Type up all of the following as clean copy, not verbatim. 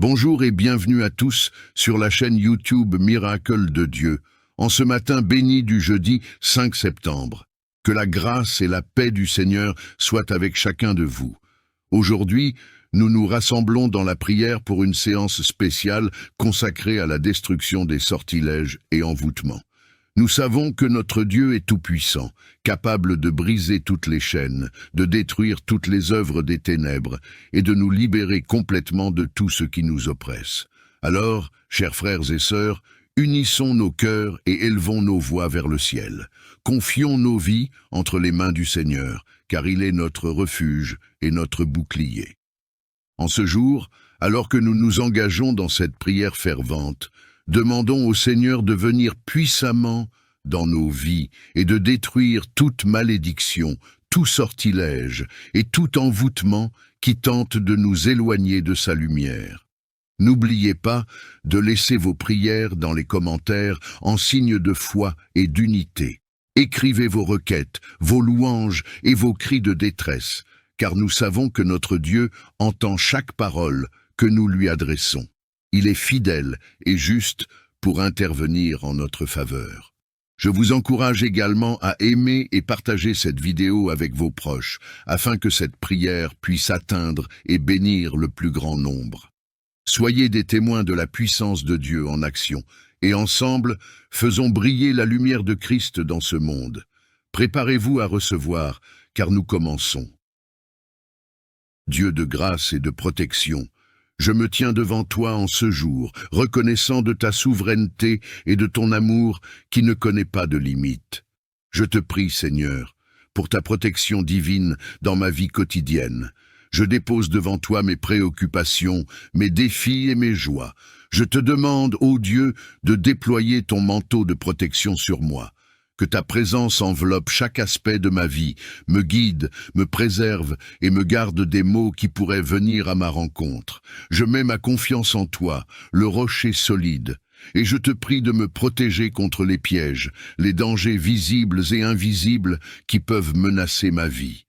Bonjour et bienvenue à tous sur la chaîne YouTube Miracle de Dieu, en ce matin béni du jeudi 5 septembre. Que la grâce et la paix du Seigneur soient avec chacun de vous. Aujourd'hui, nous nous rassemblons dans la prière pour une séance spéciale consacrée à la destruction des sortilèges et envoûtements. Nous savons que notre Dieu est tout-puissant, capable de briser toutes les chaînes, de détruire toutes les œuvres des ténèbres et de nous libérer complètement de tout ce qui nous oppresse. Alors, chers frères et sœurs, unissons nos cœurs et élevons nos voix vers le ciel. Confions nos vies entre les mains du Seigneur, car il est notre refuge et notre bouclier. En ce jour, alors que nous nous engageons dans cette prière fervente, demandons au Seigneur de venir puissamment dans nos vies et de détruire toute malédiction, tout sortilège et tout envoûtement qui tente de nous éloigner de sa lumière. N'oubliez pas de laisser vos prières dans les commentaires en signe de foi et d'unité. Écrivez vos requêtes, vos louanges et vos cris de détresse, car nous savons que notre Dieu entend chaque parole que nous lui adressons. Il est fidèle et juste pour intervenir en notre faveur. Je vous encourage également à aimer et partager cette vidéo avec vos proches, afin que cette prière puisse atteindre et bénir le plus grand nombre. Soyez des témoins de la puissance de Dieu en action, et ensemble, faisons briller la lumière de Christ dans ce monde. Préparez-vous à recevoir, car nous commençons. Dieu de grâce et de protection, je me tiens devant toi en ce jour, reconnaissant de ta souveraineté et de ton amour qui ne connaît pas de limite. Je te prie, Seigneur, pour ta protection divine dans ma vie quotidienne. Je dépose devant toi mes préoccupations, mes défis et mes joies. Je te demande, ô Dieu, de déployer ton manteau de protection sur moi. Que ta présence enveloppe chaque aspect de ma vie, me guide, me préserve et me garde des maux qui pourraient venir à ma rencontre. Je mets ma confiance en toi, le rocher solide, et je te prie de me protéger contre les pièges, les dangers visibles et invisibles qui peuvent menacer ma vie.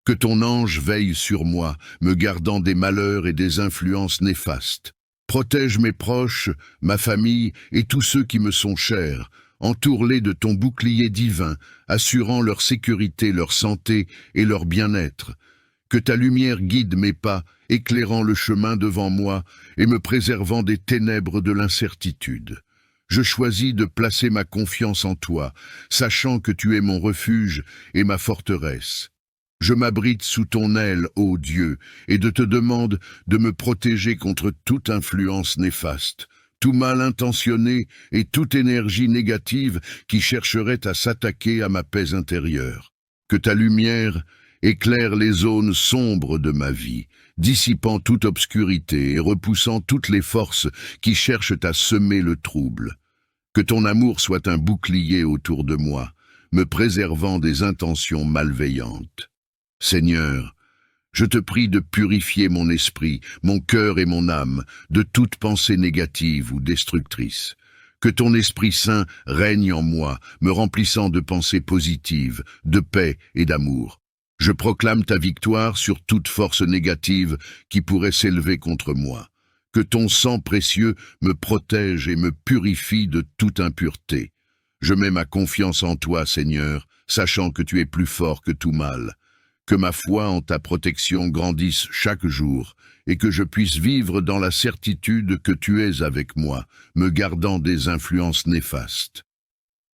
Que ton ange veille sur moi, me gardant des malheurs et des influences néfastes. Protège mes proches, ma famille et tous ceux qui me sont chers. Entoure-les de ton bouclier divin, assurant leur sécurité, leur santé et leur bien-être. Que ta lumière guide mes pas, éclairant le chemin devant moi et me préservant des ténèbres de l'incertitude. Je choisis de placer ma confiance en toi, sachant que tu es mon refuge et ma forteresse. Je m'abrite sous ton aile, ô Dieu, et te demande de me protéger contre toute influence néfaste, tout mal intentionné et toute énergie négative qui chercherait à s'attaquer à ma paix intérieure. Que ta lumière éclaire les zones sombres de ma vie, dissipant toute obscurité et repoussant toutes les forces qui cherchent à semer le trouble. Que ton amour soit un bouclier autour de moi, me préservant des intentions malveillantes. Seigneur, je te prie de purifier mon esprit, mon cœur et mon âme de toute pensée négative ou destructrice. Que ton Esprit Saint règne en moi, me remplissant de pensées positives, de paix et d'amour. Je proclame ta victoire sur toute force négative qui pourrait s'élever contre moi. Que ton sang précieux me protège et me purifie de toute impureté. Je mets ma confiance en toi, Seigneur, sachant que tu es plus fort que tout mal. Que ma foi en ta protection grandisse chaque jour, et que je puisse vivre dans la certitude que tu es avec moi, me gardant des influences néfastes.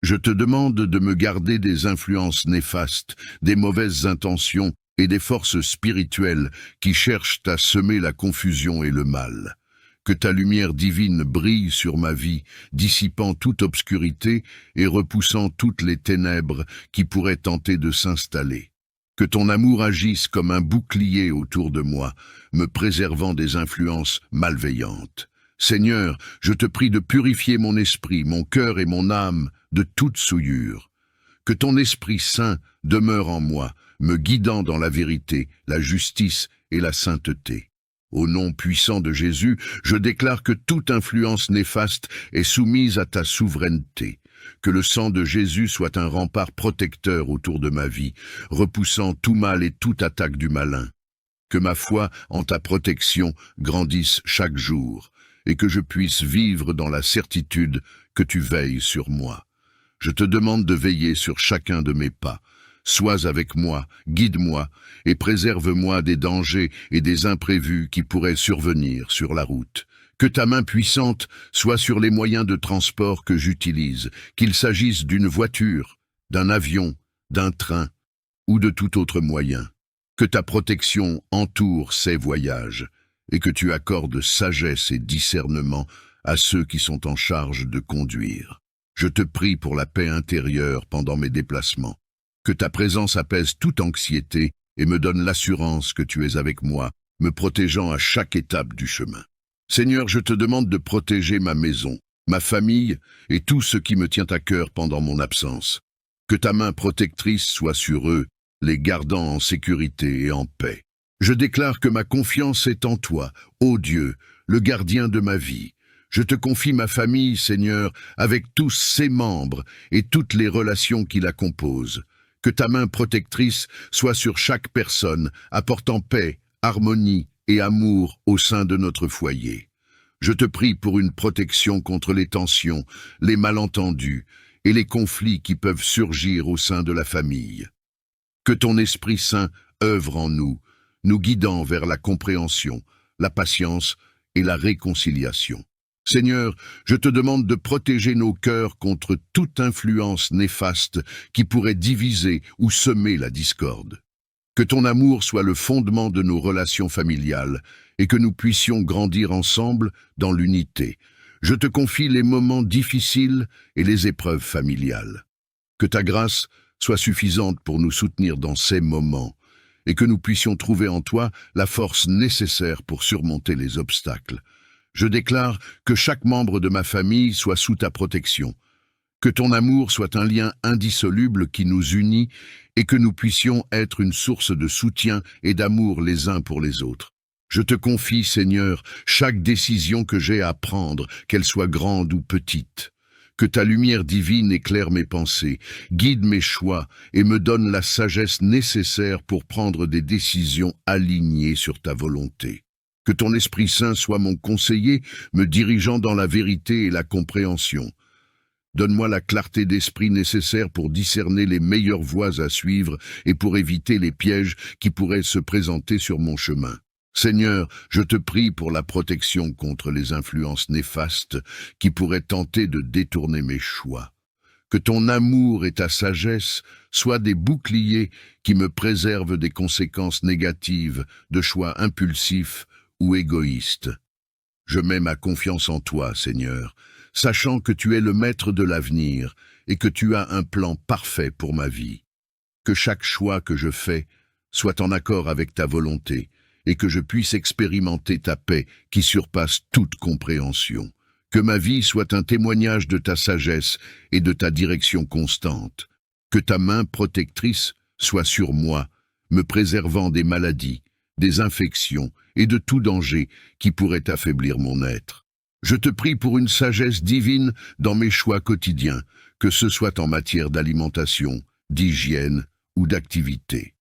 Je te demande de me garder des influences néfastes, des mauvaises intentions et des forces spirituelles qui cherchent à semer la confusion et le mal. Que ta lumière divine brille sur ma vie, dissipant toute obscurité et repoussant toutes les ténèbres qui pourraient tenter de s'installer. Que ton amour agisse comme un bouclier autour de moi, me préservant des influences malveillantes. Seigneur, je te prie de purifier mon esprit, mon cœur et mon âme de toute souillure. Que ton Esprit Saint demeure en moi, me guidant dans la vérité, la justice et la sainteté. Au nom puissant de Jésus, je déclare que toute influence néfaste est soumise à ta souveraineté. Que le sang de Jésus soit un rempart protecteur autour de ma vie, repoussant tout mal et toute attaque du malin. Que ma foi en ta protection grandisse chaque jour, et que je puisse vivre dans la certitude que tu veilles sur moi. Je te demande de veiller sur chacun de mes pas. Sois avec moi, guide-moi, et préserve-moi des dangers et des imprévus qui pourraient survenir sur la route. Que ta main puissante soit sur les moyens de transport que j'utilise, qu'il s'agisse d'une voiture, d'un avion, d'un train ou de tout autre moyen. Que ta protection entoure ces voyages et que tu accordes sagesse et discernement à ceux qui sont en charge de conduire. Je te prie pour la paix intérieure pendant mes déplacements. Que ta présence apaise toute anxiété et me donne l'assurance que tu es avec moi, me protégeant à chaque étape du chemin. Seigneur, je te demande de protéger ma maison, ma famille et tout ce qui me tient à cœur pendant mon absence. Que ta main protectrice soit sur eux, les gardant en sécurité et en paix. Je déclare que ma confiance est en toi, ô Dieu, le gardien de ma vie. Je te confie ma famille, Seigneur, avec tous ses membres et toutes les relations qui la composent. Que ta main protectrice soit sur chaque personne, apportant paix, harmonie et amour au sein de notre foyer. Je te prie pour une protection contre les tensions, les malentendus et les conflits qui peuvent surgir au sein de la famille. Que ton Esprit Saint œuvre en nous, nous guidant vers la compréhension, la patience et la réconciliation. Seigneur, je te demande de protéger nos cœurs contre toute influence néfaste qui pourrait diviser ou semer la discorde. Que ton amour soit le fondement de nos relations familiales et que nous puissions grandir ensemble dans l'unité. Je te confie les moments difficiles et les épreuves familiales. Que ta grâce soit suffisante pour nous soutenir dans ces moments et que nous puissions trouver en toi la force nécessaire pour surmonter les obstacles. Je déclare que chaque membre de ma famille soit sous ta protection, que ton amour soit un lien indissoluble qui nous unit et que nous puissions être une source de soutien et d'amour les uns pour les autres. Je te confie, Seigneur, chaque décision que j'ai à prendre, qu'elle soit grande ou petite. Que ta lumière divine éclaire mes pensées, guide mes choix et me donne la sagesse nécessaire pour prendre des décisions alignées sur ta volonté. Que ton Esprit Saint soit mon conseiller, me dirigeant dans la vérité et la compréhension. Donne-moi la clarté d'esprit nécessaire pour discerner les meilleures voies à suivre et pour éviter les pièges qui pourraient se présenter sur mon chemin. Seigneur, je te prie pour la protection contre les influences néfastes qui pourraient tenter de détourner mes choix. Que ton amour et ta sagesse soient des boucliers qui me préservent des conséquences négatives de choix impulsifs ou égoïste. Je mets ma confiance en toi, Seigneur, sachant que tu es le maître de l'avenir et que tu as un plan parfait pour ma vie. Que chaque choix que je fais soit en accord avec ta volonté et que je puisse expérimenter ta paix qui surpasse toute compréhension. Que ma vie soit un témoignage de ta sagesse et de ta direction constante. Que ta main protectrice soit sur moi, me préservant des maladies, des infections et de tout danger qui pourrait affaiblir mon être. Je te prie pour une sagesse divine dans mes choix quotidiens, que ce soit en matière d'alimentation, d'hygiène ou d'activité.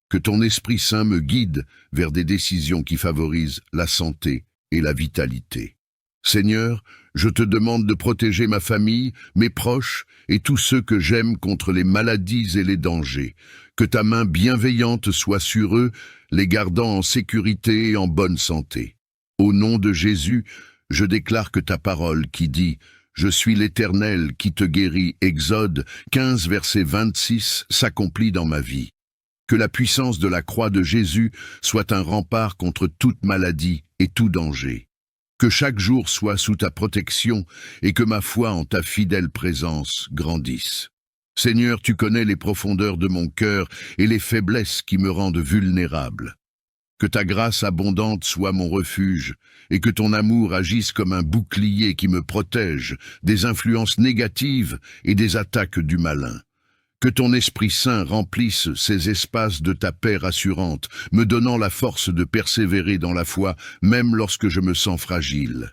Que ton Esprit Saint me guide vers des décisions qui favorisent la santé et la vitalité. Seigneur, je te demande de protéger ma famille, mes proches et tous ceux que j'aime contre les maladies et les dangers. Que ta main bienveillante soit sur eux, les gardant en sécurité et en bonne santé. Au nom de Jésus, je déclare que ta parole qui dit « Je suis l'Éternel qui te guérit » Exode 15, verset 26 s'accomplit dans ma vie. Que la puissance de la croix de Jésus soit un rempart contre toute maladie et tout danger. Que chaque jour soit sous ta protection et que ma foi en ta fidèle présence grandisse. Seigneur, tu connais les profondeurs de mon cœur et les faiblesses qui me rendent vulnérable. Que ta grâce abondante soit mon refuge et que ton amour agisse comme un bouclier qui me protège des influences négatives et des attaques du malin. Que ton Esprit Saint remplisse ces espaces de ta paix rassurante, me donnant la force de persévérer dans la foi, même lorsque je me sens fragile.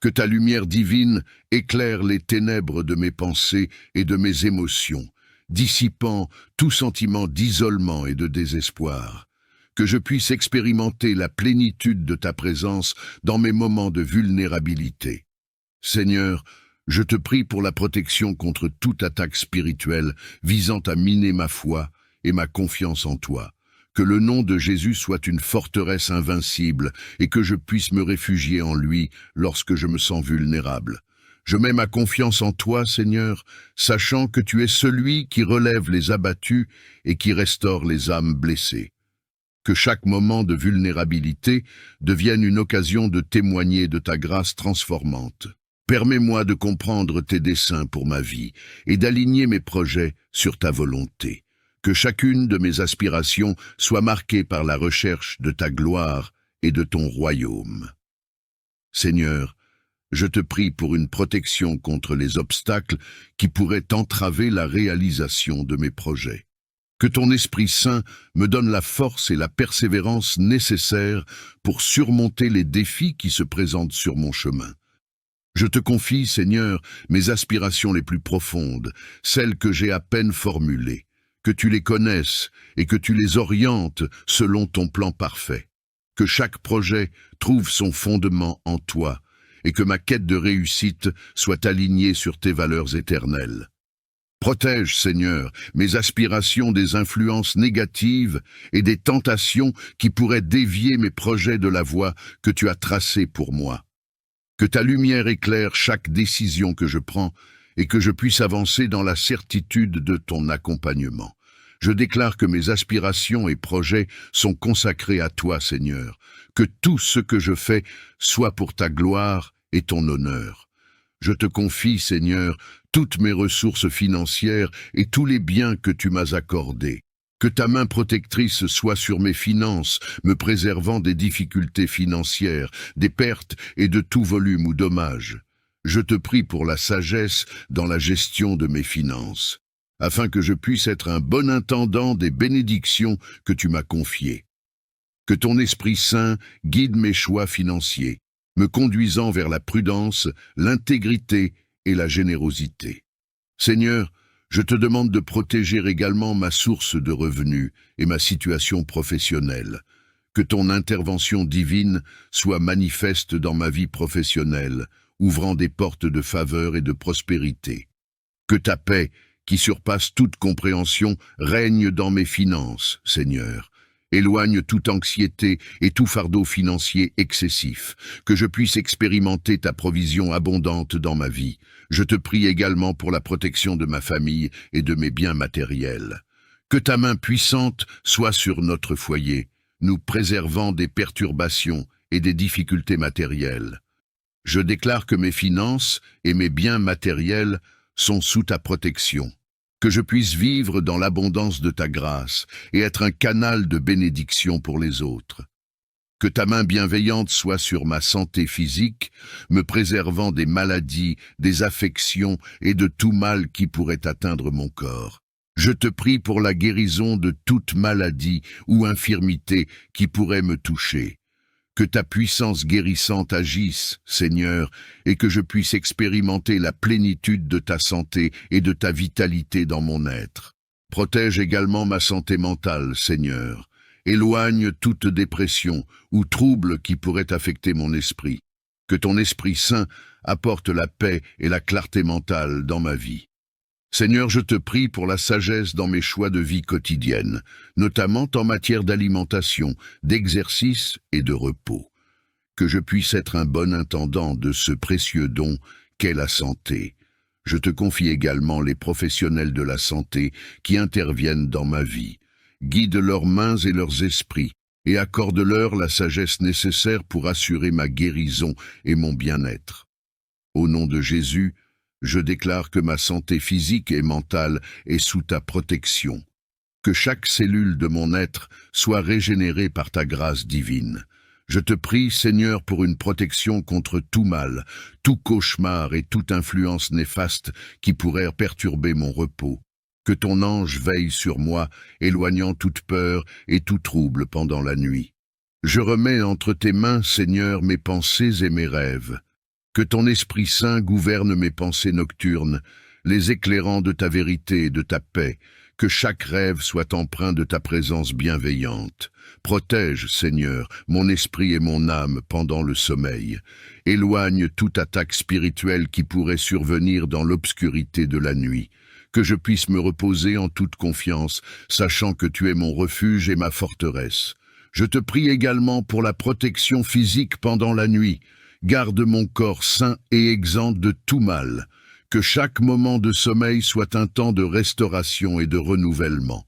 Que ta lumière divine éclaire les ténèbres de mes pensées et de mes émotions, dissipant tout sentiment d'isolement et de désespoir. que je puisse expérimenter la plénitude de ta présence dans mes moments de vulnérabilité. Seigneur, je te prie pour la protection contre toute attaque spirituelle visant à miner ma foi et ma confiance en toi. Que le nom de Jésus soit une forteresse invincible et que je puisse me réfugier en lui lorsque je me sens vulnérable. Je mets ma confiance en toi, Seigneur, sachant que tu es celui qui relève les abattus et qui restaure les âmes blessées. Que chaque moment de vulnérabilité devienne une occasion de témoigner de ta grâce transformante. Permets-moi de comprendre tes desseins pour ma vie et d'aligner mes projets sur ta volonté. Que chacune de mes aspirations soit marquée par la recherche de ta gloire et de ton royaume. Seigneur, je te prie pour une protection contre les obstacles qui pourraient entraver la réalisation de mes projets. Que ton Esprit Saint me donne la force et la persévérance nécessaires pour surmonter les défis qui se présentent sur mon chemin. Je te confie, Seigneur, mes aspirations les plus profondes, celles que j'ai à peine formulées. Que tu les connaisses et que tu les orientes selon ton plan parfait. Que chaque projet trouve son fondement en toi et que ma quête de réussite soit alignée sur tes valeurs éternelles. Protège, Seigneur, mes aspirations des influences négatives et des tentations qui pourraient dévier mes projets de la voie que tu as tracée pour moi. Que ta lumière éclaire chaque décision que je prends et que je puisse avancer dans la certitude de ton accompagnement. Je déclare que mes aspirations et projets sont consacrés à toi, Seigneur, que tout ce que je fais soit pour ta gloire et ton honneur. Je te confie, Seigneur, toutes mes ressources financières et tous les biens que tu m'as accordés. Que ta main protectrice soit sur mes finances, me préservant des difficultés financières, des pertes et de tout volume ou dommage. Je te prie pour la sagesse dans la gestion de mes finances, afin que je puisse être un bon intendant des bénédictions que tu m'as confiées. Que ton Esprit Saint guide mes choix financiers, me conduisant vers la prudence, l'intégrité et la générosité. Seigneur, je te demande de protéger également ma source de revenus et ma situation professionnelle. Que ton intervention divine soit manifeste dans ma vie professionnelle, ouvrant des portes de faveur et de prospérité. Que ta paix, qui surpasse toute compréhension, règne dans mes finances, Seigneur. Éloigne toute anxiété et tout fardeau financier excessif, que je puisse expérimenter ta provision abondante dans ma vie. Je te prie également pour la protection de ma famille et de mes biens matériels. Que ta main puissante soit sur notre foyer, nous préservant des perturbations et des difficultés matérielles. Je déclare que mes finances et mes biens matériels sont sous ta protection. Que je puisse vivre dans l'abondance de ta grâce et être un canal de bénédiction pour les autres. Que ta main bienveillante soit sur ma santé physique, me préservant des maladies, des affections et de tout mal qui pourrait atteindre mon corps. Je te prie pour la guérison de toute maladie ou infirmité qui pourrait me toucher. Que ta puissance guérissante agisse, Seigneur, et que je puisse expérimenter la plénitude de ta santé et de ta vitalité dans mon être. Protège également ma santé mentale, Seigneur. Éloigne toute dépression ou trouble qui pourrait affecter mon esprit. Que ton Esprit Saint apporte la paix et la clarté mentale dans ma vie. Seigneur, je te prie pour la sagesse dans mes choix de vie quotidienne, notamment en matière d'alimentation, d'exercice et de repos. Que je puisse être un bon intendant de ce précieux don qu'est la santé. Je te confie également les professionnels de la santé qui interviennent dans ma vie. Guide leurs mains et leurs esprits et accorde-leur la sagesse nécessaire pour assurer ma guérison et mon bien-être. Au nom de Jésus, je déclare que ma santé physique et mentale est sous ta protection. Que chaque cellule de mon être soit régénérée par ta grâce divine. Je te prie, Seigneur, pour une protection contre tout mal, tout cauchemar et toute influence néfaste qui pourrait perturber mon repos. Que ton ange veille sur moi, éloignant toute peur et tout trouble pendant la nuit. Je remets entre tes mains, Seigneur, mes pensées et mes rêves. Que ton Esprit Saint gouverne mes pensées nocturnes, les éclairant de ta vérité et de ta paix. que chaque rêve soit empreint de ta présence bienveillante. Protège, Seigneur, mon esprit et mon âme pendant le sommeil. Éloigne toute attaque spirituelle qui pourrait survenir dans l'obscurité de la nuit. Que je puisse me reposer en toute confiance, sachant que tu es mon refuge et ma forteresse. Je te prie également pour la protection physique pendant la nuit. Garde mon corps sain et exempt de tout mal. Que chaque moment de sommeil soit un temps de restauration et de renouvellement.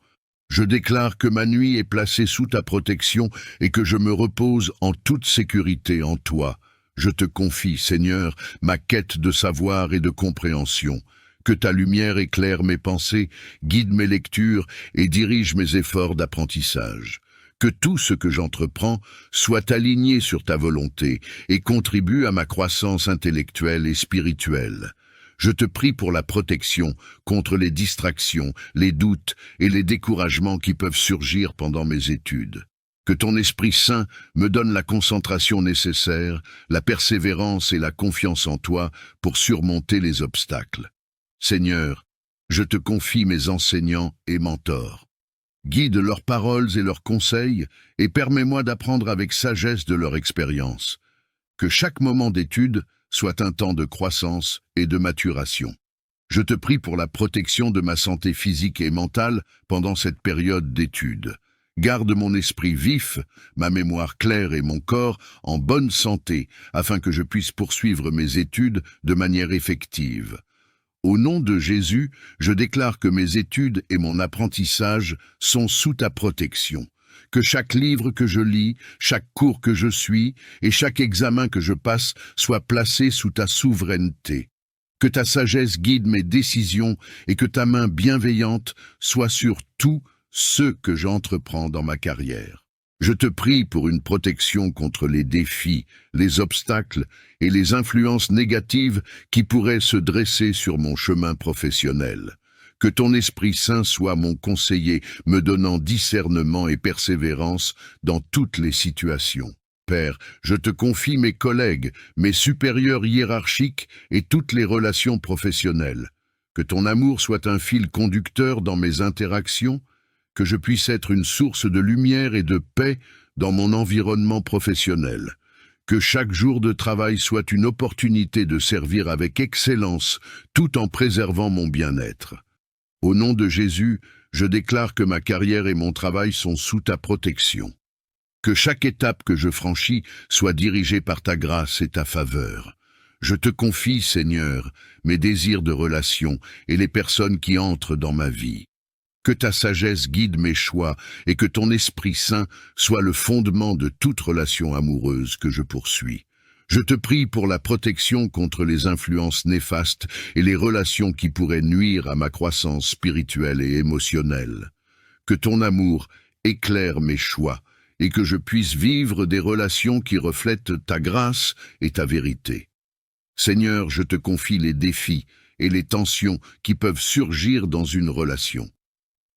Je déclare que ma nuit est placée sous ta protection et que je me repose en toute sécurité en toi. Je te confie, Seigneur, ma quête de savoir et de compréhension. Que ta lumière éclaire mes pensées, guide mes lectures et dirige mes efforts d'apprentissage. Que tout ce que j'entreprends soit aligné sur ta volonté et contribue à ma croissance intellectuelle et spirituelle. Je te prie pour la protection contre les distractions, les doutes et les découragements qui peuvent surgir pendant mes études. Que ton Esprit Saint me donne la concentration nécessaire, la persévérance et la confiance en toi pour surmonter les obstacles. Seigneur, je te confie mes enseignants et mentors. Guide leurs paroles et leurs conseils et permets-moi d'apprendre avec sagesse de leur expérience. Que chaque moment d'étude soit un temps de croissance et de maturation. Je te prie pour la protection de ma santé physique et mentale pendant cette période d'étude. Garde mon esprit vif, ma mémoire claire et mon corps en bonne santé afin que je puisse poursuivre mes études de manière effective. Au nom de Jésus, je déclare que mes études et mon apprentissage sont sous ta protection. Que chaque livre que je lis, chaque cours que je suis et chaque examen que je passe soit placé sous ta souveraineté. Que ta sagesse guide mes décisions et que ta main bienveillante soit sur tout ce que j'entreprends dans ma carrière. Je te prie pour une protection contre les défis, les obstacles et les influences négatives qui pourraient se dresser sur mon chemin professionnel. Que ton Esprit Saint soit mon conseiller, me donnant discernement et persévérance dans toutes les situations. Père, je te confie mes collègues, mes supérieurs hiérarchiques et toutes les relations professionnelles. Que ton amour soit un fil conducteur dans mes interactions, que je puisse être une source de lumière et de paix dans mon environnement professionnel. Que chaque jour de travail soit une opportunité de servir avec excellence, tout en préservant mon bien-être. Au nom de Jésus, je déclare que ma carrière et mon travail sont sous ta protection. Que chaque étape que je franchis soit dirigée par ta grâce et ta faveur. Je te confie, Seigneur, mes désirs de relation et les personnes qui entrent dans ma vie. Que ta sagesse guide mes choix et que ton Esprit Saint soit le fondement de toute relation amoureuse que je poursuis. Je te prie pour la protection contre les influences néfastes et les relations qui pourraient nuire à ma croissance spirituelle et émotionnelle. Que ton amour éclaire mes choix et que je puisse vivre des relations qui reflètent ta grâce et ta vérité. Seigneur, je te confie les défis et les tensions qui peuvent surgir dans une relation.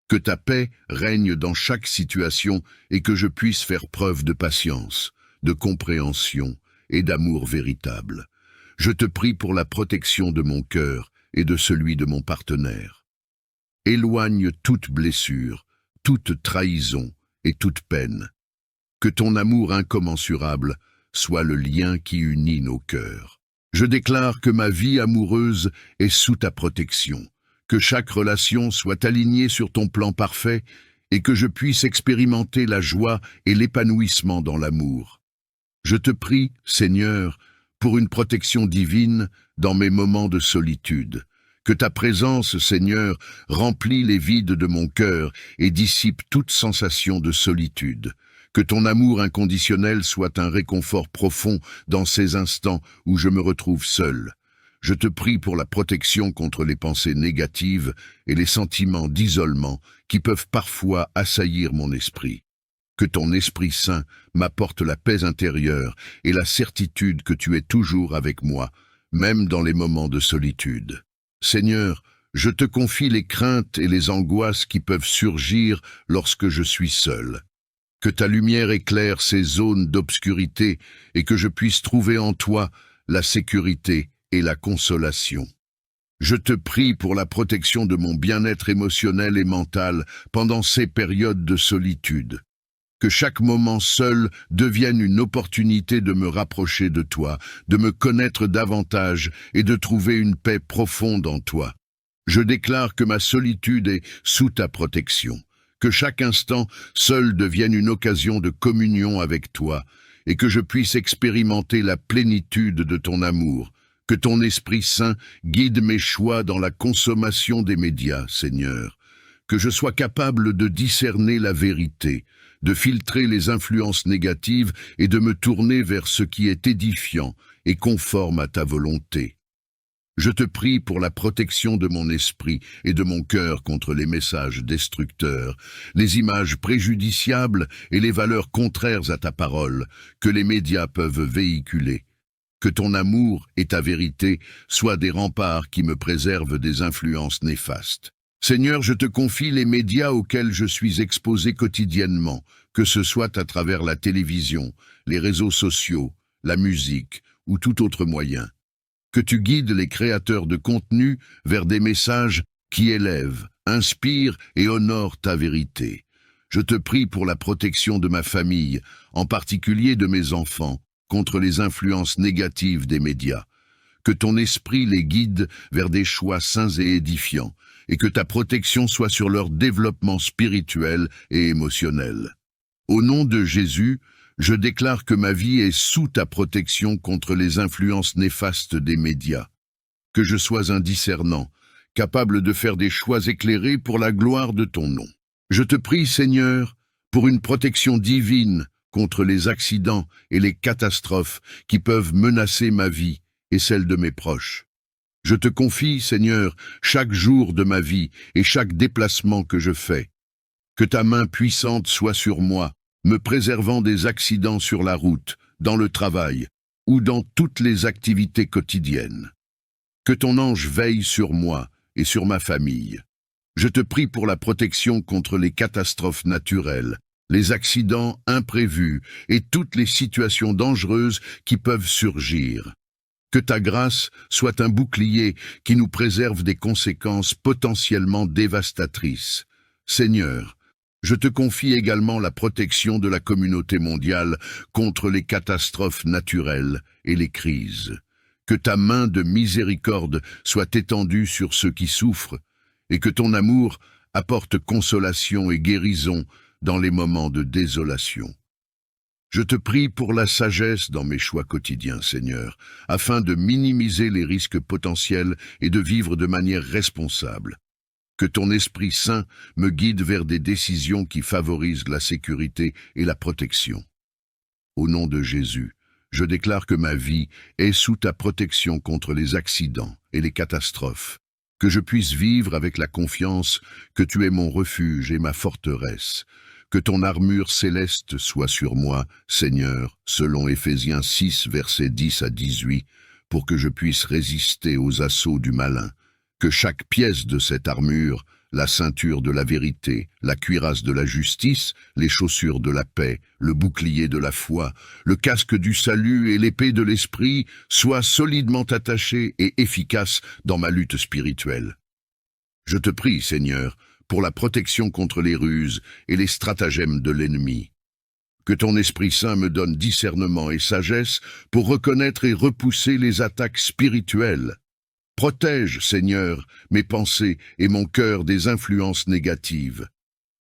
Que ta paix règne dans chaque situation et que je puisse faire preuve de patience, de compréhension et d'amour véritable. Je te prie pour la protection de mon cœur et de celui de mon partenaire. Éloigne toute blessure, toute trahison et toute peine. Que ton amour incommensurable soit le lien qui unit nos cœurs. Je déclare que ma vie amoureuse est sous ta protection. Que chaque relation soit alignée sur ton plan parfait et que je puisse expérimenter la joie et l'épanouissement dans l'amour. Je te prie, Seigneur, pour une protection divine dans mes moments de solitude. Que ta présence, Seigneur, remplit les vides de mon cœur et dissipe toute sensation de solitude. Que ton amour inconditionnel soit un réconfort profond dans ces instants où je me retrouve seul. Je te prie pour la protection contre les pensées négatives et les sentiments d'isolement qui peuvent parfois assaillir mon esprit. Que ton Esprit Saint m'apporte la paix intérieure et la certitude que tu es toujours avec moi, même dans les moments de solitude. Seigneur, je te confie les craintes et les angoisses qui peuvent surgir lorsque je suis seul. Que ta lumière éclaire ces zones d'obscurité et que je puisse trouver en toi la sécurité et la consolation. Je te prie pour la protection de mon bien-être émotionnel et mental pendant ces périodes de solitude. Que chaque moment seul devienne une opportunité de me rapprocher de toi, de me connaître davantage et de trouver une paix profonde en toi. Je déclare que ma solitude est sous ta protection, que chaque instant seul devienne une occasion de communion avec toi, et que je puisse expérimenter la plénitude de ton amour, que ton Esprit Saint guide mes choix dans la consommation des médias, Seigneur, que je sois capable de discerner la vérité, de filtrer les influences négatives et de me tourner vers ce qui est édifiant et conforme à ta volonté. Je te prie pour la protection de mon esprit et de mon cœur contre les messages destructeurs, les images préjudiciables et les valeurs contraires à ta parole que les médias peuvent véhiculer. Que ton amour et ta vérité soient des remparts qui me préservent des influences néfastes. Seigneur, je te confie les médias auxquels je suis exposé quotidiennement, que ce soit à travers la télévision, les réseaux sociaux, la musique ou tout autre moyen. Que tu guides les créateurs de contenu vers des messages qui élèvent, inspirent et honorent ta vérité. Je te prie pour la protection de ma famille, en particulier de mes enfants, contre les influences négatives des médias. Que ton esprit les guide vers des choix sains et édifiants, et que ta protection soit sur leur développement spirituel et émotionnel. Au nom de Jésus, je déclare que ma vie est sous ta protection contre les influences néfastes des médias. Que je sois un discernant, capable de faire des choix éclairés pour la gloire de ton nom. Je te prie, Seigneur, pour une protection divine contre les accidents et les catastrophes qui peuvent menacer ma vie et celle de mes proches. Je te confie, Seigneur, chaque jour de ma vie et chaque déplacement que je fais. Que ta main puissante soit sur moi, me préservant des accidents sur la route, dans le travail ou dans toutes les activités quotidiennes. Que ton ange veille sur moi et sur ma famille. Je te prie pour la protection contre les catastrophes naturelles, les accidents imprévus et toutes les situations dangereuses qui peuvent surgir. Que ta grâce soit un bouclier qui nous préserve des conséquences potentiellement dévastatrices. Seigneur, je te confie également la protection de la communauté mondiale contre les catastrophes naturelles et les crises. Que ta main de miséricorde soit étendue sur ceux qui souffrent, et que ton amour apporte consolation et guérison dans les moments de désolation. Je te prie pour la sagesse dans mes choix quotidiens, Seigneur, afin de minimiser les risques potentiels et de vivre de manière responsable. Que ton Esprit Saint me guide vers des décisions qui favorisent la sécurité et la protection. Au nom de Jésus, je déclare que ma vie est sous ta protection contre les accidents et les catastrophes, que je puisse vivre avec la confiance que tu es mon refuge et ma forteresse. Que ton armure céleste soit sur moi, Seigneur, selon Éphésiens 6, versets 10 à 18, pour que je puisse résister aux assauts du malin. Que chaque pièce de cette armure, la ceinture de la vérité, la cuirasse de la justice, les chaussures de la paix, le bouclier de la foi, le casque du salut et l'épée de l'esprit, soient solidement attachés et efficaces dans ma lutte spirituelle. Je te prie, Seigneur, pour la protection contre les ruses et les stratagèmes de l'ennemi. Que ton Esprit Saint me donne discernement et sagesse pour reconnaître et repousser les attaques spirituelles. Protège, Seigneur, mes pensées et mon cœur des influences négatives.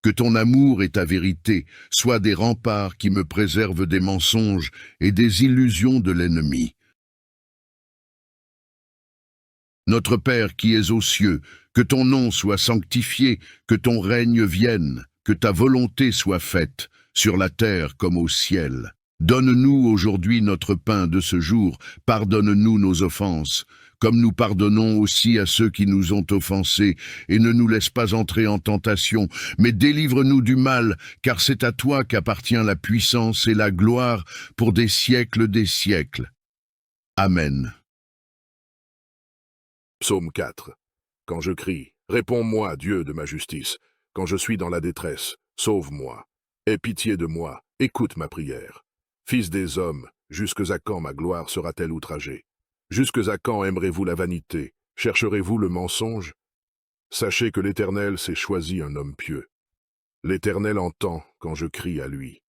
Que ton amour et ta vérité soient des remparts qui me préservent des mensonges et des illusions de l'ennemi. Notre Père qui es aux cieux, que ton nom soit sanctifié, que ton règne vienne, que ta volonté soit faite, sur la terre comme au ciel. Donne-nous aujourd'hui notre pain de ce jour, pardonne-nous nos offenses, comme nous pardonnons aussi à ceux qui nous ont offensés, et ne nous laisse pas entrer en tentation, mais délivre-nous du mal, car c'est à toi qu'appartient la puissance et la gloire pour des siècles des siècles. Amen. Psaume 4. Quand je crie, réponds-moi, Dieu de ma justice. Quand je suis dans la détresse, sauve-moi. Aie pitié de moi, écoute ma prière. Fils des hommes, jusque à quand ma gloire sera-t-elle outragée? Jusque à quand aimerez-vous la vanité, Chercherez-vous le mensonge? Sachez que l'Éternel s'est choisi un homme pieux. L'Éternel entend quand je crie à lui.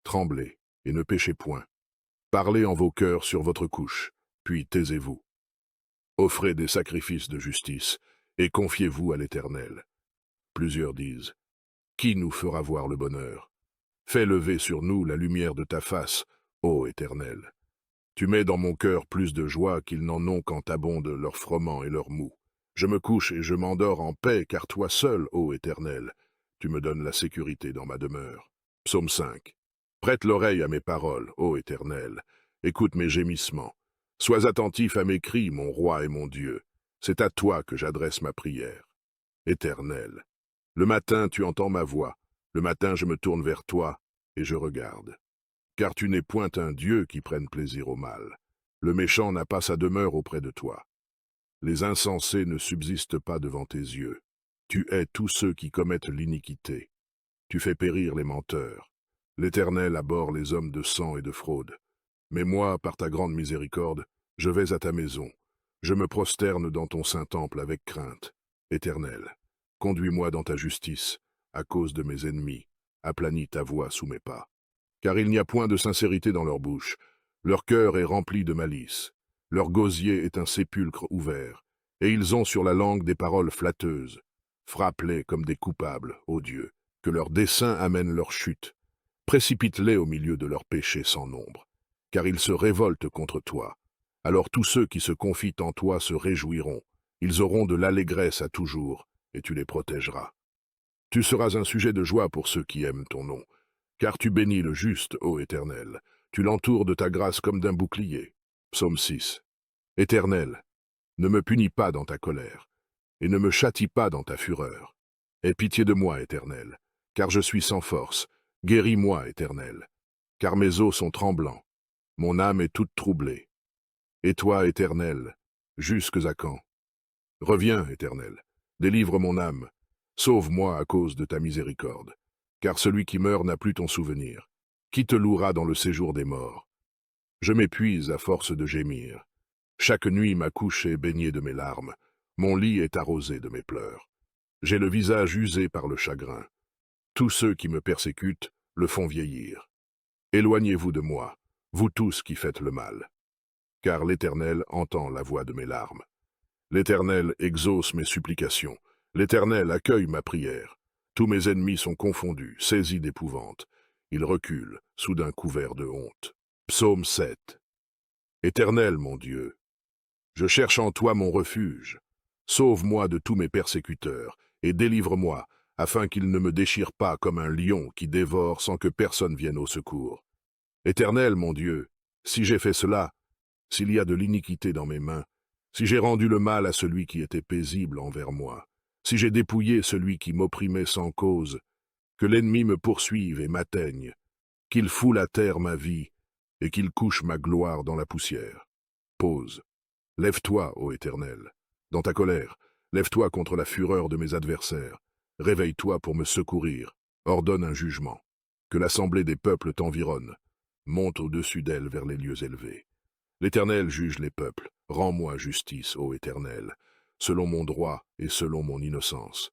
Tremblez et ne péchez point. Parlez en vos cœurs sur votre couche, puis taisez-vous. Offrez des sacrifices de justice et confiez-vous à l'Éternel. Plusieurs disent, qui nous fera voir le bonheur? Fais lever sur nous la lumière de ta face, ô Éternel. Tu mets dans mon cœur plus de joie qu'ils n'en ont quand abondent leur froment et leur mou. Je me couche et je m'endors en paix, car toi seul, ô Éternel, tu me donnes la sécurité dans ma demeure. Psaume 5. Prête l'oreille à mes paroles, ô Éternel. Écoute mes gémissements. Sois attentif à mes cris, mon roi et mon Dieu. C'est à toi que j'adresse ma prière. Éternel. Le matin, tu entends ma voix. Le matin, je me tourne vers toi et je regarde. Car tu n'es point un Dieu qui prenne plaisir au mal. Le méchant n'a pas sa demeure auprès de toi. Les insensés ne subsistent pas devant tes yeux. Tu hais tous ceux qui commettent l'iniquité. Tu fais périr les menteurs. L'Éternel abhorre les hommes de sang et de fraude. Mais moi, par ta grande miséricorde, je vais à ta maison. Je me prosterne dans ton saint temple avec crainte. Éternel, conduis-moi dans ta justice, à cause de mes ennemis. Aplanis ta voix sous mes pas. Car il n'y a point de sincérité dans leur bouche. Leur cœur est rempli de malice. Leur gosier est un sépulcre ouvert. Et ils ont sur la langue des paroles flatteuses. Frappe-les comme des coupables, ô Dieu, que leurs desseins amènent leur chute. Précipite-les au milieu de leurs péchés sans nombre, car ils se révoltent contre toi. Alors tous ceux qui se confient en toi se réjouiront. Ils auront de l'allégresse à toujours, et tu les protégeras. Tu seras un sujet de joie pour ceux qui aiment ton nom, car tu bénis le juste, ô Éternel. Tu l'entoures de ta grâce comme d'un bouclier. Psaume 6. Éternel, ne me punis pas dans ta colère, et ne me châtie pas dans ta fureur. Aie pitié de moi, Éternel, car je suis sans force. Guéris-moi, Éternel, car mes os sont tremblants. Mon âme est toute troublée. Et toi, Éternel, jusques à quand? Reviens, Éternel, délivre mon âme. Sauve-moi à cause de ta miséricorde, car celui qui meurt n'a plus ton souvenir. Qui te louera dans le séjour des morts? Je m'épuise à force de gémir. Chaque nuit ma couche est baignée de mes larmes. Mon lit est arrosé de mes pleurs. J'ai le visage usé par le chagrin. Tous ceux qui me persécutent le font vieillir. Éloignez-vous de moi, vous tous qui faites le mal. Car l'Éternel entend la voix de mes larmes. L'Éternel exauce mes supplications. L'Éternel accueille ma prière. Tous mes ennemis sont confondus, saisis d'épouvante. Ils reculent, soudain couverts de honte. Psaume 7. Éternel, mon Dieu, je cherche en toi mon refuge. Sauve-moi de tous mes persécuteurs, et délivre-moi, afin qu'ils ne me déchirent pas comme un lion qui dévore sans que personne vienne au secours. Éternel, mon Dieu, si j'ai fait cela, s'il y a de l'iniquité dans mes mains, si j'ai rendu le mal à celui qui était paisible envers moi, si j'ai dépouillé celui qui m'opprimait sans cause, que l'ennemi me poursuive et m'atteigne, qu'il foule à terre ma vie, et qu'il couche ma gloire dans la poussière. Pause. Lève-toi, ô Éternel, dans ta colère, lève-toi contre la fureur de mes adversaires, réveille-toi pour me secourir, ordonne un jugement, que l'assemblée des peuples t'environne, monte au-dessus d'elle vers les lieux élevés. L'Éternel juge les peuples, rends-moi justice, ô Éternel, selon mon droit et selon mon innocence.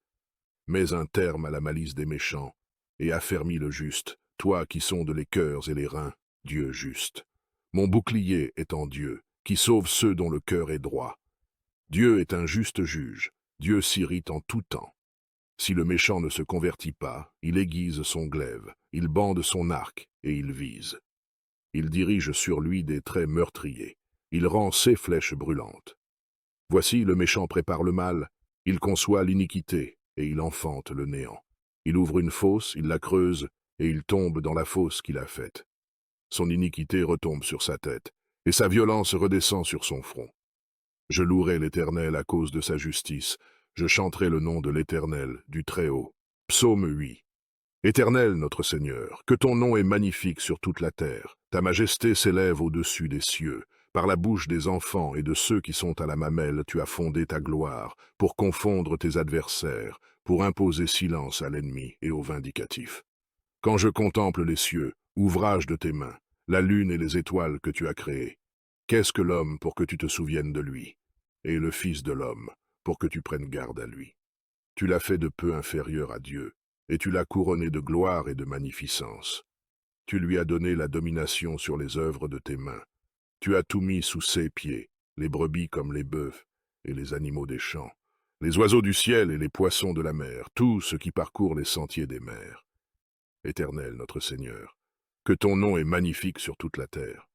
Mets un terme à la malice des méchants, et affermis le juste, toi qui sondes les cœurs et les reins, Dieu juste. Mon bouclier est en Dieu, qui sauve ceux dont le cœur est droit. Dieu est un juste juge, Dieu s'irrite en tout temps. Si le méchant ne se convertit pas, il aiguise son glaive, il bande son arc, et il vise. Il dirige sur lui des traits meurtriers, il rend ses flèches brûlantes. Voici le méchant prépare le mal, il conçoit l'iniquité, et il enfante le néant. Il ouvre une fosse, il la creuse, et il tombe dans la fosse qu'il a faite. Son iniquité retombe sur sa tête, et sa violence redescend sur son front. Je louerai l'Éternel à cause de sa justice, je chanterai le nom de l'Éternel, du Très-Haut. Psaume 8. Éternel notre Seigneur, que ton nom est magnifique sur toute la terre. Ta majesté s'élève au-dessus des cieux. Par la bouche des enfants et de ceux qui sont à la mamelle, tu as fondé ta gloire, pour confondre tes adversaires, pour imposer silence à l'ennemi et au vindicatif. Quand je contemple les cieux, ouvrage de tes mains, la lune et les étoiles que tu as créées, qu'est-ce que l'homme pour que tu te souviennes de lui? et le Fils de l'homme, pour que tu prennes garde à lui. Tu l'as fait de peu inférieur à Dieu, et tu l'as couronné de gloire et de magnificence. Tu lui as donné la domination sur les œuvres de tes mains. Tu as tout mis sous ses pieds, les brebis comme les bœufs, et les animaux des champs, les oiseaux du ciel et les poissons de la mer, tout ce qui parcourt les sentiers des mers. Éternel notre Seigneur, que ton nom est magnifique sur toute la terre.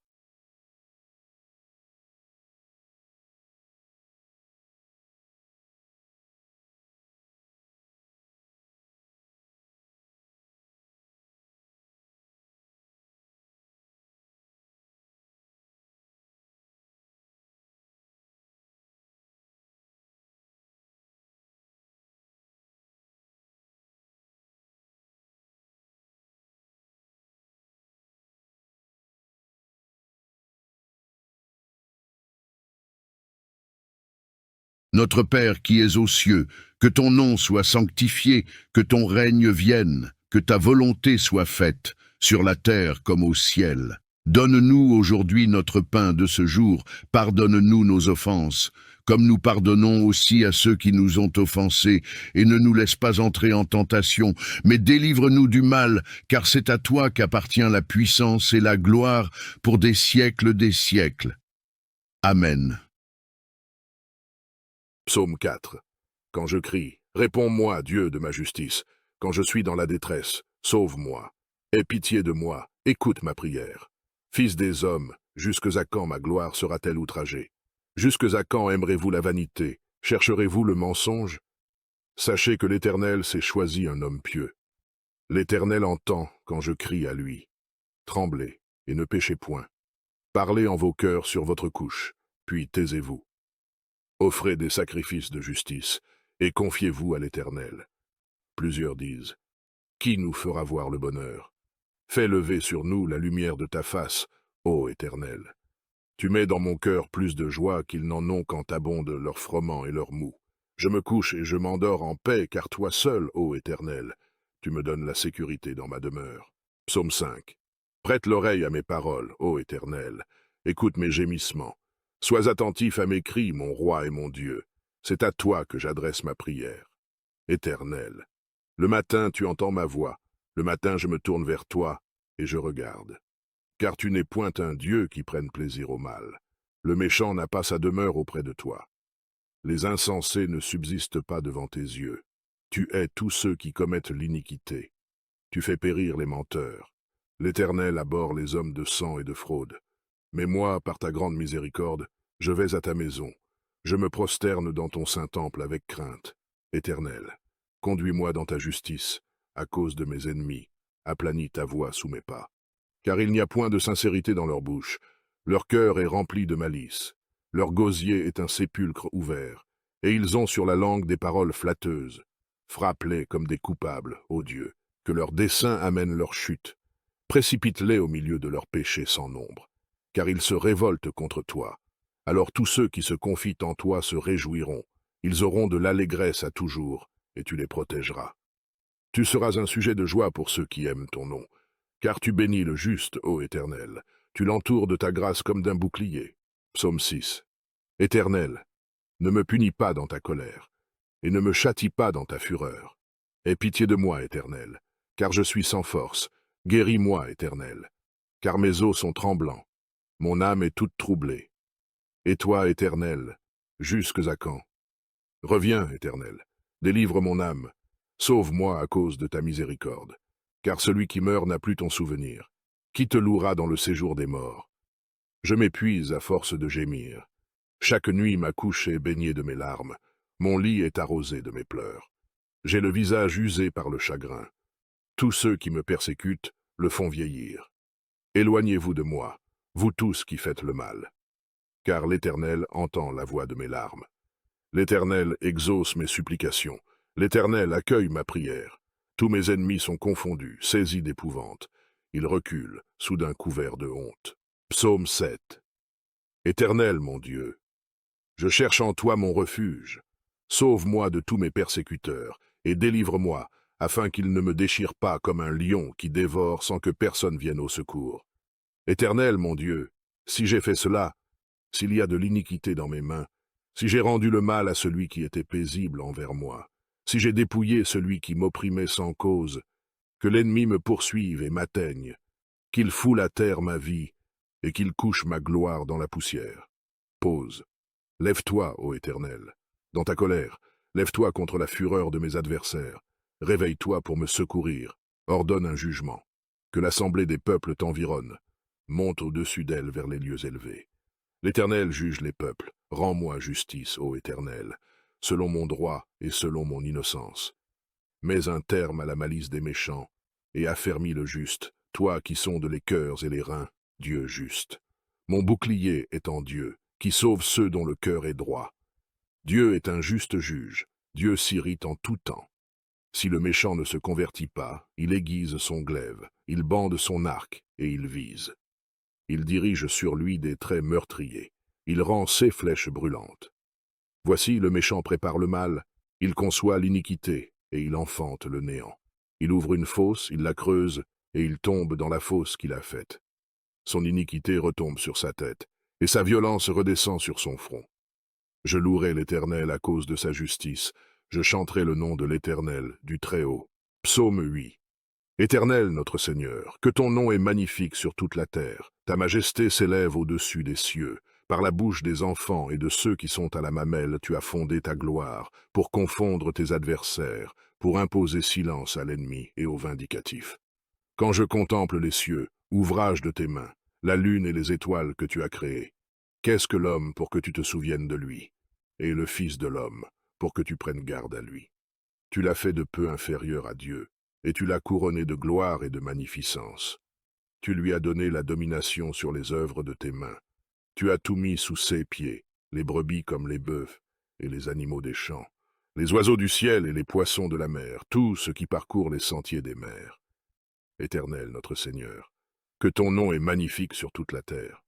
Notre Père qui es aux cieux, que ton nom soit sanctifié, que ton règne vienne, que ta volonté soit faite, sur la terre comme au ciel. Donne-nous aujourd'hui notre pain de ce jour, pardonne-nous nos offenses, comme nous pardonnons aussi à ceux qui nous ont offensés, et ne nous laisse pas entrer en tentation, mais délivre-nous du mal, car c'est à toi qu'appartient la puissance et la gloire pour des siècles des siècles. Amen. Psaume 4. Quand je crie, réponds-moi, Dieu de ma justice. Quand je suis dans la détresse, sauve-moi. Aie pitié de moi, écoute ma prière. Fils des hommes, jusque à quand ma gloire sera-t-elle outragée? Jusque à quand aimerez-vous la vanité? Chercherez-vous le mensonge? Sachez que l'Éternel s'est choisi un homme pieux. L'Éternel entend quand je crie à lui. Tremblez et ne péchez point. Parlez en vos cœurs sur votre couche, puis taisez-vous. Offrez des sacrifices de justice, et confiez-vous à l'Éternel. Plusieurs disent, qui nous fera voir le bonheur? Fais lever sur nous la lumière de ta face, ô Éternel. Tu mets dans mon cœur plus de joie qu'ils n'en ont quand abondent leur froment et leur mou. Je me couche et je m'endors en paix, car toi seul, ô Éternel, tu me donnes la sécurité dans ma demeure. Psaume 5. Prête l'oreille à mes paroles, ô Éternel. Écoute mes gémissements. Sois attentif à mes cris, mon roi et mon Dieu. C'est à toi que j'adresse ma prière. Éternel, le matin tu entends ma voix, le matin je me tourne vers toi et je regarde. Car tu n'es point un Dieu qui prenne plaisir au mal. Le méchant n'a pas sa demeure auprès de toi. Les insensés ne subsistent pas devant tes yeux. Tu hais tous ceux qui commettent l'iniquité. Tu fais périr les menteurs. L'Éternel abhorre les hommes de sang et de fraude. Mais moi, par ta grande miséricorde, je vais à ta maison. Je me prosterne dans ton saint temple avec crainte. Éternel, conduis-moi dans ta justice, à cause de mes ennemis. Aplanis ta voix sous mes pas. Car il n'y a point de sincérité dans leur bouche. Leur cœur est rempli de malice. Leur gosier est un sépulcre ouvert. Et ils ont sur la langue des paroles flatteuses. Frappe-les comme des coupables, ô Dieu, que leur dessein amène leur chute. Précipite-les au milieu de leurs péchés sans nombre. Car ils se révoltent contre toi. Alors tous ceux qui se confient en toi se réjouiront. Ils auront de l'allégresse à toujours, et tu les protégeras. Tu seras un sujet de joie pour ceux qui aiment ton nom. Car tu bénis le juste, ô Éternel. Tu l'entoures de ta grâce comme d'un bouclier. Psaume 6. Éternel, ne me punis pas dans ta colère, et ne me châtie pas dans ta fureur. Aie pitié de moi, Éternel, car je suis sans force. Guéris-moi, Éternel, car mes os sont tremblants. Mon âme est toute troublée. Et toi, Éternel, jusques à quand? Reviens, Éternel, délivre mon âme. Sauve-moi à cause de ta miséricorde. Car celui qui meurt n'a plus ton souvenir. Qui te louera dans le séjour des morts? Je m'épuise à force de gémir. Chaque nuit ma couche est baignée de mes larmes. Mon lit est arrosé de mes pleurs. J'ai le visage usé par le chagrin. Tous ceux qui me persécutent le font vieillir. Éloignez-vous de moi, vous tous qui faites le mal. Car l'Éternel entend la voix de mes larmes. L'Éternel exauce mes supplications. L'Éternel accueille ma prière. Tous mes ennemis sont confondus, saisis d'épouvante. Ils reculent, soudain couverts de honte. Psaume 7. Éternel, mon Dieu, je cherche en toi mon refuge. Sauve-moi de tous mes persécuteurs, et délivre-moi, afin qu'ils ne me déchirent pas comme un lion qui dévore sans que personne vienne au secours. Éternel, mon Dieu, si j'ai fait cela, s'il y a de l'iniquité dans mes mains, si j'ai rendu le mal à celui qui était paisible envers moi, si j'ai dépouillé celui qui m'opprimait sans cause, que l'ennemi me poursuive et m'atteigne, qu'il foule à terre ma vie et qu'il couche ma gloire dans la poussière. Pause. Lève-toi, ô Éternel. Dans ta colère, lève-toi contre la fureur de mes adversaires. Réveille-toi pour me secourir. Ordonne un jugement. Que l'assemblée des peuples t'environne. Monte au-dessus d'elle vers les lieux élevés. L'Éternel juge les peuples. Rends-moi justice, ô Éternel, selon mon droit et selon mon innocence. Mets un terme à la malice des méchants et affermis le juste, toi qui sondes les cœurs et les reins, Dieu juste. Mon bouclier est en Dieu, qui sauve ceux dont le cœur est droit. Dieu est un juste juge, Dieu s'irrite en tout temps. Si le méchant ne se convertit pas, il aiguise son glaive, il bande son arc et il vise. Il dirige sur lui des traits meurtriers, il rend ses flèches brûlantes. Voici le méchant prépare le mal, il conçoit l'iniquité et il enfante le néant. Il ouvre une fosse, il la creuse et il tombe dans la fosse qu'il a faite. Son iniquité retombe sur sa tête et sa violence redescend sur son front. Je louerai l'Éternel à cause de sa justice, je chanterai le nom de l'Éternel, du Très-Haut. Psaume 8. Éternel notre Seigneur, que ton nom est magnifique sur toute la terre. Ta majesté s'élève au-dessus des cieux. Par la bouche des enfants et de ceux qui sont à la mamelle, tu as fondé ta gloire, pour confondre tes adversaires, pour imposer silence à l'ennemi et au vindicatif. Quand je contemple les cieux, ouvrage de tes mains, la lune et les étoiles que tu as créées, qu'est-ce que l'homme pour que tu te souviennes de lui, et le Fils de l'homme pour que tu prennes garde à lui? Tu l'as fait de peu inférieur à Dieu, et tu l'as couronné de gloire et de magnificence. Tu lui as donné la domination sur les œuvres de tes mains. Tu as tout mis sous ses pieds, les brebis comme les bœufs, et les animaux des champs, les oiseaux du ciel et les poissons de la mer, tout ce qui parcourt les sentiers des mers. Éternel notre Seigneur, que ton nom est magnifique sur toute la terre.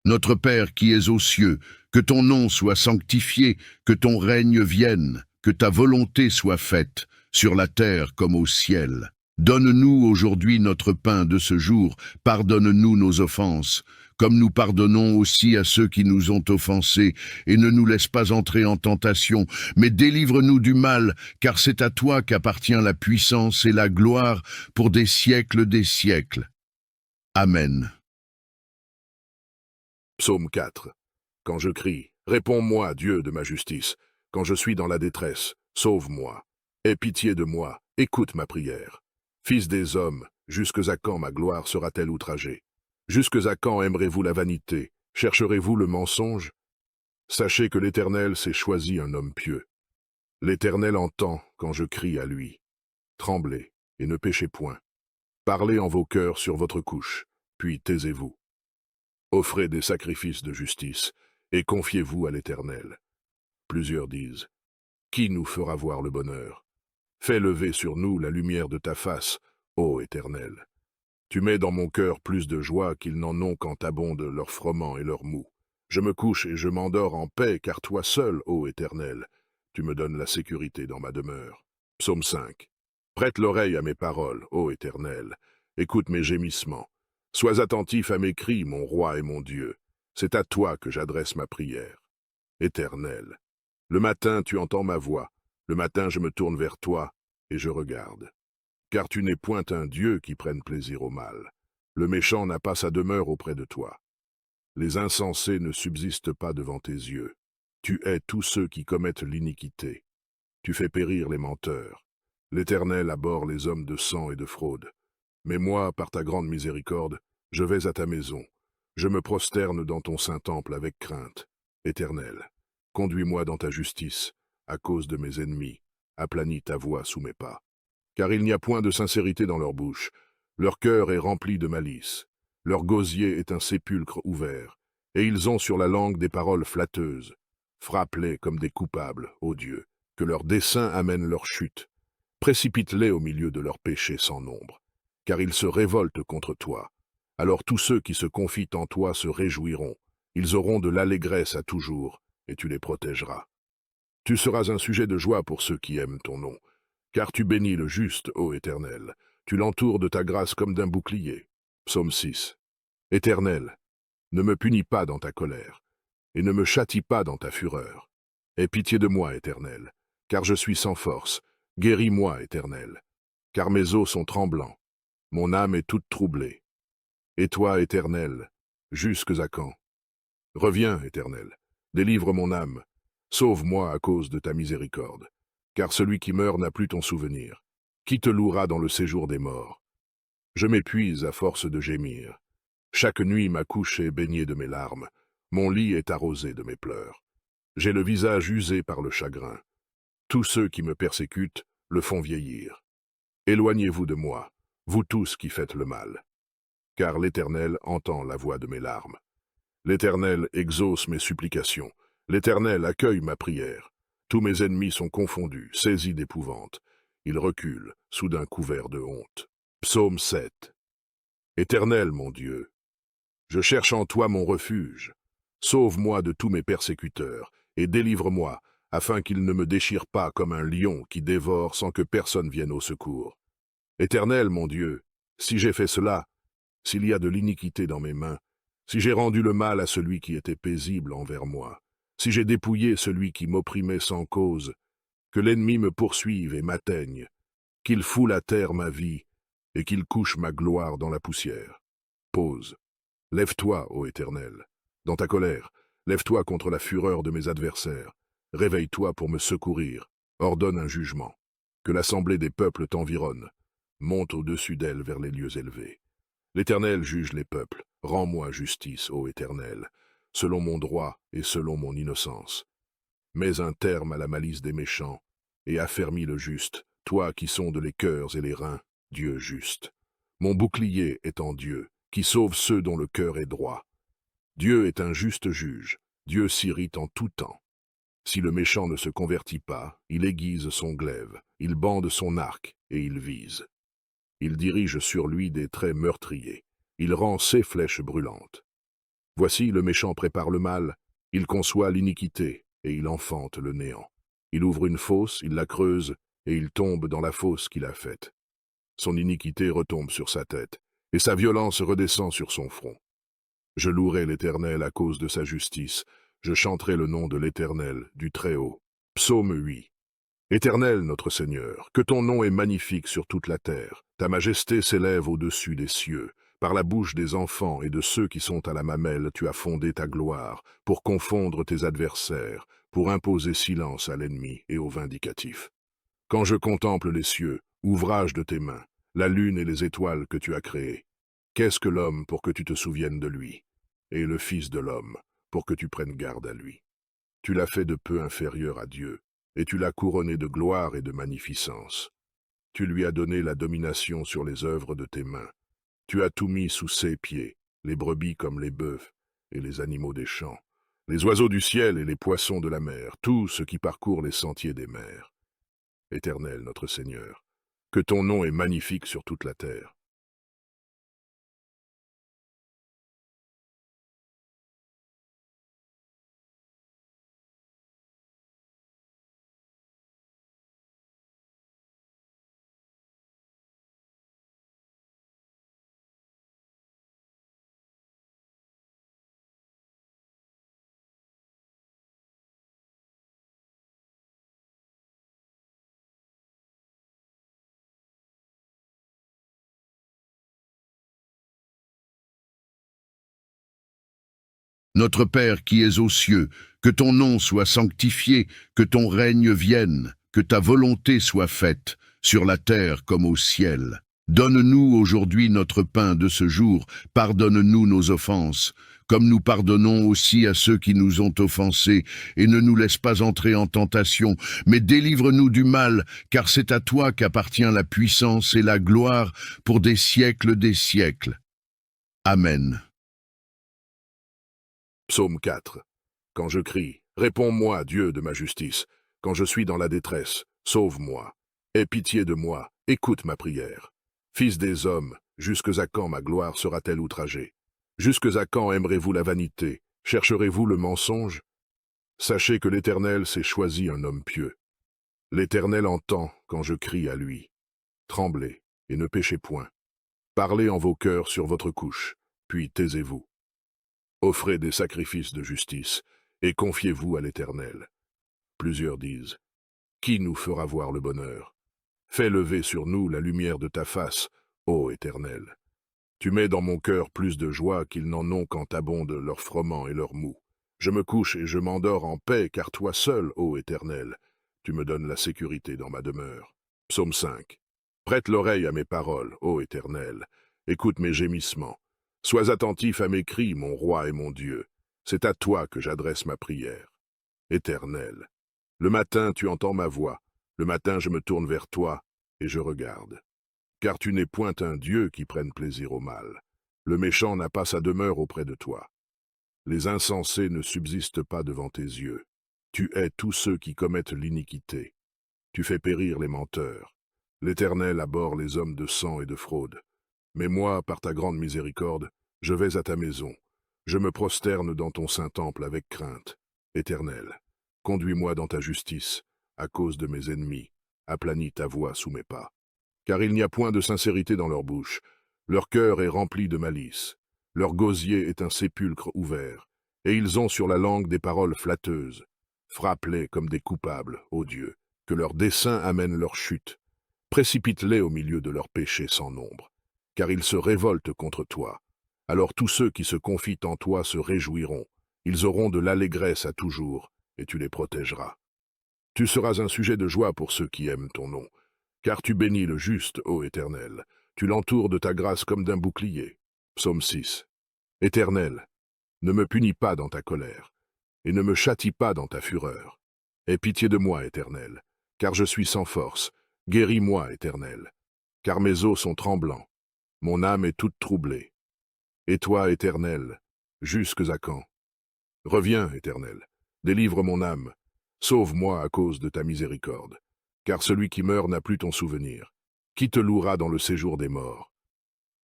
Notre Père qui es aux cieux, que ton nom soit sanctifié, que ton règne vienne, que ta volonté soit faite, sur la terre comme au ciel. Donne-nous aujourd'hui notre pain de ce jour, pardonne-nous nos offenses, comme nous pardonnons aussi à ceux qui nous ont offensés, et ne nous laisse pas entrer en tentation, mais délivre-nous du mal, car c'est à toi qu'appartient la puissance et la gloire pour des siècles des siècles. Amen. Psaume 4. Quand je crie, réponds-moi, Dieu de ma justice. Quand je suis dans la détresse, sauve-moi. Aie pitié de moi, écoute ma prière. Fils des hommes, jusque à quand ma gloire sera-t-elle outragée? Jusque à quand aimerez-vous la vanité? Chercherez-vous le mensonge? Sachez que l'Éternel s'est choisi un homme pieux. L'Éternel entend quand je crie à lui. Tremblez et ne péchez point. Parlez en vos cœurs sur votre couche, puis taisez-vous. Offrez des sacrifices de justice, et confiez-vous à l'Éternel. Plusieurs disent, qui nous fera voir le bonheur? Fais lever sur nous la lumière de ta face, ô Éternel. Tu mets dans mon cœur plus de joie qu'ils n'en ont quand abondent leurs froment et leurs mou. Je me couche et je m'endors en paix, car toi seul, ô Éternel, tu me donnes la sécurité dans ma demeure. Psaume 5. Prête l'oreille à mes paroles, ô Éternel. Écoute mes gémissements. Sois attentif à mes cris, mon roi et mon Dieu. C'est à toi que j'adresse ma prière. Éternel, le matin tu entends ma voix, le matin je me tourne vers toi et je regarde. Car tu n'es point un Dieu qui prenne plaisir au mal. Le méchant n'a pas sa demeure auprès de toi. Les insensés ne subsistent pas devant tes yeux. Tu hais tous ceux qui commettent l'iniquité. Tu fais périr les menteurs. L'Éternel abhorre les hommes de sang et de fraude. Mais moi, par ta grande miséricorde, je vais à ta maison. Je me prosterne dans ton saint temple avec crainte. Éternel, conduis-moi dans ta justice, à cause de mes ennemis. Aplanis ta voix sous mes pas. Car il n'y a point de sincérité dans leur bouche. Leur cœur est rempli de malice. Leur gosier est un sépulcre ouvert, et ils ont sur la langue des paroles flatteuses. Frappe-les comme des coupables, ô Dieu, que leur dessein amène leur chute. Précipite-les au milieu de leurs péchés sans nombre, car ils se révoltent contre toi. Alors tous ceux qui se confient en toi se réjouiront. Ils auront de l'allégresse à toujours, et tu les protégeras. Tu seras un sujet de joie pour ceux qui aiment ton nom, car tu bénis le juste, ô Éternel. Tu l'entoures de ta grâce comme d'un bouclier. Psaume 6. Éternel, ne me punis pas dans ta colère, et ne me châtie pas dans ta fureur. Aie pitié de moi, Éternel, car je suis sans force. Guéris-moi, Éternel, car mes os sont tremblants. Mon âme est toute troublée. Et toi, Éternel, jusques à quand? Reviens, Éternel, délivre mon âme. Sauve-moi à cause de ta miséricorde, car celui qui meurt n'a plus ton souvenir. Qui te louera dans le séjour des morts? Je m'épuise à force de gémir. Chaque nuit ma couche est baignée de mes larmes. Mon lit est arrosé de mes pleurs. J'ai le visage usé par le chagrin. Tous ceux qui me persécutent le font vieillir. Éloignez-vous de moi, vous tous qui faites le mal. Car l'Éternel entend la voix de mes larmes. L'Éternel exauce mes supplications. L'Éternel accueille ma prière. Tous mes ennemis sont confondus, saisis d'épouvante. Ils reculent, soudain couverts de honte. Psaume 7. Éternel, mon Dieu, je cherche en toi mon refuge. Sauve-moi de tous mes persécuteurs, et délivre-moi, afin qu'ils ne me déchirent pas comme un lion qui dévore sans que personne vienne au secours. Éternel, mon Dieu, si j'ai fait cela, s'il y a de l'iniquité dans mes mains, si j'ai rendu le mal à celui qui était paisible envers moi, si j'ai dépouillé celui qui m'opprimait sans cause, que l'ennemi me poursuive et m'atteigne, qu'il foule à terre ma vie, et qu'il couche ma gloire dans la poussière. Pause. Lève-toi, ô Éternel, dans ta colère, lève-toi contre la fureur de mes adversaires, réveille-toi pour me secourir, ordonne un jugement, que l'assemblée des peuples t'environne, monte au-dessus d'elle vers les lieux élevés. L'Éternel juge les peuples, rends-moi justice, ô Éternel, selon mon droit et selon mon innocence. Mets un terme à la malice des méchants, et affermis le juste, toi qui sondes les cœurs et les reins, Dieu juste. Mon bouclier est en Dieu, qui sauve ceux dont le cœur est droit. Dieu est un juste juge, Dieu s'irrite en tout temps. Si le méchant ne se convertit pas, il aiguise son glaive, il bande son arc, et il vise. Il dirige sur lui des traits meurtriers, il rend ses flèches brûlantes. Voici le méchant prépare le mal, il conçoit l'iniquité, et il enfante le néant. Il ouvre une fosse, il la creuse, et il tombe dans la fosse qu'il a faite. Son iniquité retombe sur sa tête, et sa violence redescend sur son front. Je louerai l'Éternel à cause de sa justice, je chanterai le nom de l'Éternel, du Très-Haut. Psaume 8. Éternel, notre Seigneur, que ton nom est magnifique sur toute la terre. Ta majesté s'élève au-dessus des cieux. Par la bouche des enfants et de ceux qui sont à la mamelle, tu as fondé ta gloire, pour confondre tes adversaires, pour imposer silence à l'ennemi et au vindicatif. Quand je contemple les cieux, ouvrage de tes mains, la lune et les étoiles que tu as créées, qu'est-ce que l'homme pour que tu te souviennes de lui, et le Fils de l'homme pour que tu prennes garde à lui? Tu l'as fait de peu inférieur à Dieu, et tu l'as couronné de gloire et de magnificence. Tu lui as donné la domination sur les œuvres de tes mains. Tu as tout mis sous ses pieds, les brebis comme les bœufs, et les animaux des champs, les oiseaux du ciel et les poissons de la mer, tout ce qui parcourt les sentiers des mers. Éternel, notre Seigneur, que ton nom est magnifique sur toute la terre. Notre Père qui es aux cieux, que ton nom soit sanctifié, que ton règne vienne, que ta volonté soit faite, sur la terre comme au ciel. Donne-nous aujourd'hui notre pain de ce jour, pardonne-nous nos offenses, comme nous pardonnons aussi à ceux qui nous ont offensés, et ne nous laisse pas entrer en tentation, mais délivre-nous du mal, car c'est à toi qu'appartient la puissance et la gloire pour des siècles des siècles. Amen. Psaume 4. Quand je crie, réponds-moi, Dieu de ma justice. Quand je suis dans la détresse, sauve-moi. Aie pitié de moi, écoute ma prière. Fils des hommes, jusque à quand ma gloire sera-t-elle outragée? Jusque à quand aimerez-vous la vanité? Chercherez-vous le mensonge? Sachez que l'Éternel s'est choisi un homme pieux. L'Éternel entend quand je crie à lui. Tremblez et ne péchez point. Parlez en vos cœurs sur votre couche, puis taisez-vous. Offrez des sacrifices de justice et confiez-vous à l'Éternel. Plusieurs disent, qui nous fera voir le bonheur? Fais lever sur nous la lumière de ta face, ô Éternel. Tu mets dans mon cœur plus de joie qu'ils n'en ont quand abondent leur froment et leur mou. Je me couche et je m'endors en paix, car toi seul, ô Éternel, tu me donnes la sécurité dans ma demeure. Psaume 5. Prête l'oreille à mes paroles, ô Éternel. Écoute mes gémissements. Sois attentif à mes cris, mon roi et mon Dieu. C'est à toi que j'adresse ma prière. Éternel. Le matin, tu entends ma voix. Le matin, je me tourne vers toi et je regarde. Car tu n'es point un Dieu qui prenne plaisir au mal. Le méchant n'a pas sa demeure auprès de toi. Les insensés ne subsistent pas devant tes yeux. Tu hais tous ceux qui commettent l'iniquité. Tu fais périr les menteurs. L'Éternel abhorre les hommes de sang et de fraude. Mais moi, par ta grande miséricorde, je vais à ta maison. Je me prosterne dans ton saint temple avec crainte. Éternel, conduis-moi dans ta justice, à cause de mes ennemis. Aplanis ta voix sous mes pas. Car il n'y a point de sincérité dans leur bouche. Leur cœur est rempli de malice. Leur gosier est un sépulcre ouvert. Et ils ont sur la langue des paroles flatteuses. Frappe-les comme des coupables, ô Dieu, que leurs desseins amènent leur chute. Précipite-les au milieu de leurs péchés sans nombre, car ils se révoltent contre toi. Alors tous ceux qui se confient en toi se réjouiront. Ils auront de l'allégresse à toujours, et tu les protégeras. Tu seras un sujet de joie pour ceux qui aiment ton nom, car tu bénis le juste, ô Éternel. Tu l'entoures de ta grâce comme d'un bouclier. Psaume 6. Éternel, ne me punis pas dans ta colère, et ne me châtie pas dans ta fureur. Aie pitié de moi, Éternel, car je suis sans force. Guéris-moi, Éternel, car mes os sont tremblants. Mon âme est toute troublée. Et toi, Éternel, jusques à quand? Reviens, Éternel, délivre mon âme. Sauve-moi à cause de ta miséricorde, car celui qui meurt n'a plus ton souvenir. Qui te louera dans le séjour des morts?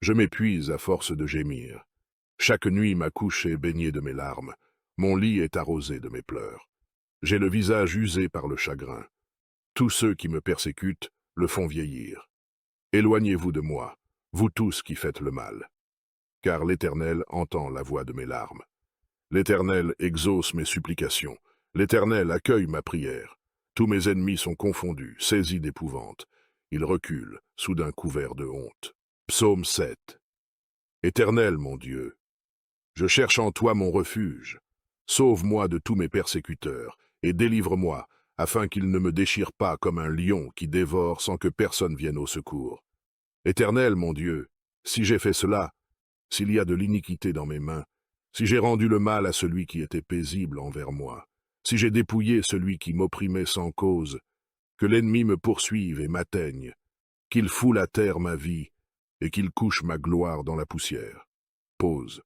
Je m'épuise à force de gémir. Chaque nuit ma couche est baignée de mes larmes. Mon lit est arrosé de mes pleurs. J'ai le visage usé par le chagrin. Tous ceux qui me persécutent le font vieillir. Éloignez-vous de moi, vous tous qui faites le mal. Car l'Éternel entend la voix de mes larmes. L'Éternel exauce mes supplications. L'Éternel accueille ma prière. Tous mes ennemis sont confondus, saisis d'épouvante. Ils reculent, soudain couverts de honte. Psaume 7. Éternel, mon Dieu, je cherche en toi mon refuge. Sauve-moi de tous mes persécuteurs, et délivre-moi, afin qu'ils ne me déchirent pas comme un lion qui dévore sans que personne vienne au secours. Éternel, mon Dieu, si j'ai fait cela, s'il y a de l'iniquité dans mes mains, si j'ai rendu le mal à celui qui était paisible envers moi, si j'ai dépouillé celui qui m'opprimait sans cause, que l'ennemi me poursuive et m'atteigne, qu'il foule à terre ma vie, et qu'il couche ma gloire dans la poussière. Pause.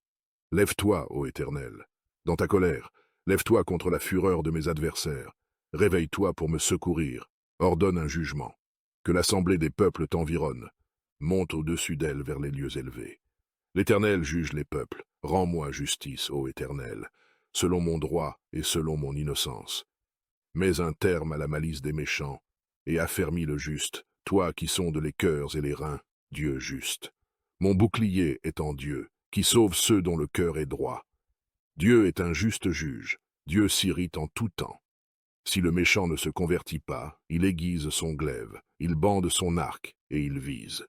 Lève-toi, ô Éternel, dans ta colère, lève-toi contre la fureur de mes adversaires, réveille-toi pour me secourir, ordonne un jugement, que l'assemblée des peuples t'environne, monte au-dessus d'elle vers les lieux élevés. L'Éternel juge les peuples, rends-moi justice, ô Éternel, selon mon droit et selon mon innocence. Mets un terme à la malice des méchants, et affermis le juste, toi qui sondes les cœurs et les reins, Dieu juste. Mon bouclier est en Dieu, qui sauve ceux dont le cœur est droit. Dieu est un juste juge, Dieu s'irrite en tout temps. Si le méchant ne se convertit pas, il aiguise son glaive, il bande son arc, et il vise.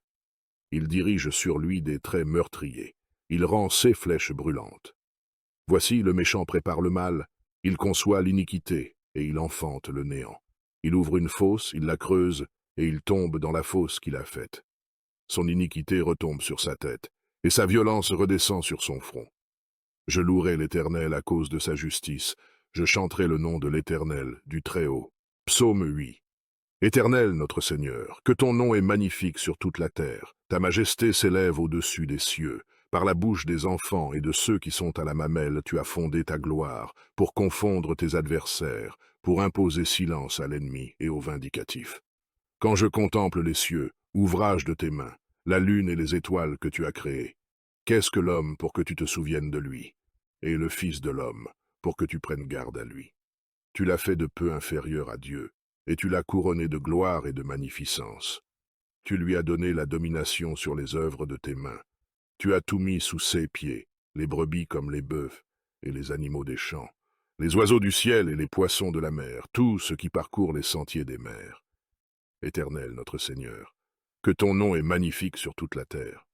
Il dirige sur lui des traits meurtriers, il rend ses flèches brûlantes. Voici le méchant prépare le mal, il conçoit l'iniquité, et il enfante le néant. Il ouvre une fosse, il la creuse, et il tombe dans la fosse qu'il a faite. Son iniquité retombe sur sa tête, et sa violence redescend sur son front. Je louerai l'Éternel à cause de sa justice, je chanterai le nom de l'Éternel, du Très-Haut. Psaume 8. Éternel, notre Seigneur, que ton nom est magnifique sur toute la terre, ta majesté s'élève au-dessus des cieux. Par la bouche des enfants et de ceux qui sont à la mamelle, tu as fondé ta gloire, pour confondre tes adversaires, pour imposer silence à l'ennemi et au vindicatif. Quand je contemple les cieux, ouvrage de tes mains, la lune et les étoiles que tu as créées, qu'est-ce que l'homme pour que tu te souviennes de lui, et le Fils de l'homme pour que tu prennes garde à lui? Tu l'as fait de peu inférieur à Dieu, et tu l'as couronné de gloire et de magnificence. Tu lui as donné la domination sur les œuvres de tes mains. Tu as tout mis sous ses pieds, les brebis comme les bœufs, et les animaux des champs, les oiseaux du ciel et les poissons de la mer, tout ce qui parcourt les sentiers des mers. Éternel notre Seigneur, que ton nom est magnifique sur toute la terre.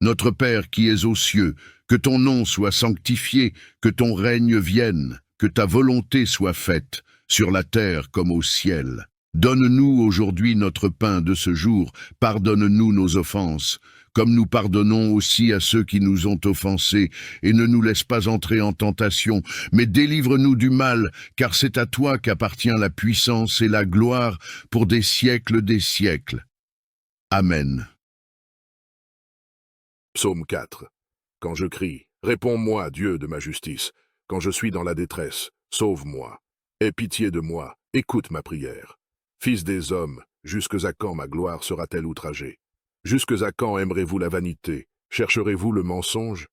Notre Père qui es aux cieux, que ton nom soit sanctifié, que ton règne vienne, que ta volonté soit faite, sur la terre comme au ciel. Donne-nous aujourd'hui notre pain de ce jour, pardonne-nous nos offenses, comme nous pardonnons aussi à ceux qui nous ont offensés, et ne nous laisse pas entrer en tentation, mais délivre-nous du mal, car c'est à toi qu'appartient la puissance et la gloire pour des siècles des siècles. Amen. Psaume 4. Quand je crie, réponds-moi, Dieu de ma justice. Quand je suis dans la détresse, sauve-moi. Aie pitié de moi, écoute ma prière. Fils des hommes, jusque à quand ma gloire sera-t-elle outragée? Jusque à quand aimerez-vous la vanité? Chercherez-vous le mensonge?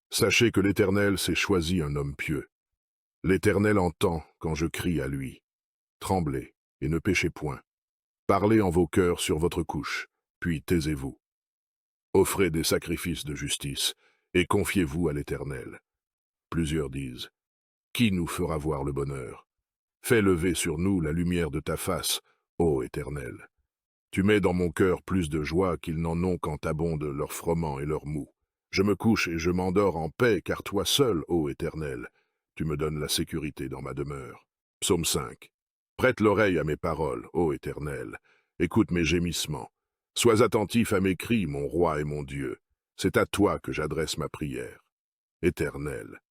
Sachez que l'Éternel s'est choisi un homme pieux. L'Éternel entend quand je crie à lui. Tremblez et ne péchez point. Parlez en vos cœurs sur votre couche, puis taisez-vous. Offrez des sacrifices de justice, et confiez-vous à l'Éternel. Plusieurs disent, qui nous fera voir le bonheur? Fais lever sur nous la lumière de ta face, ô Éternel. Tu mets dans mon cœur plus de joie qu'ils n'en ont quand abondent leur froment et leur mou. Je me couche et je m'endors en paix, car toi seul, ô Éternel, tu me donnes la sécurité dans ma demeure. Psaume 5. Prête l'oreille à mes paroles, ô Éternel. Écoute mes gémissements. Sois attentif à mes cris, mon roi et mon Dieu. C'est à toi que j'adresse ma prière. Éternel,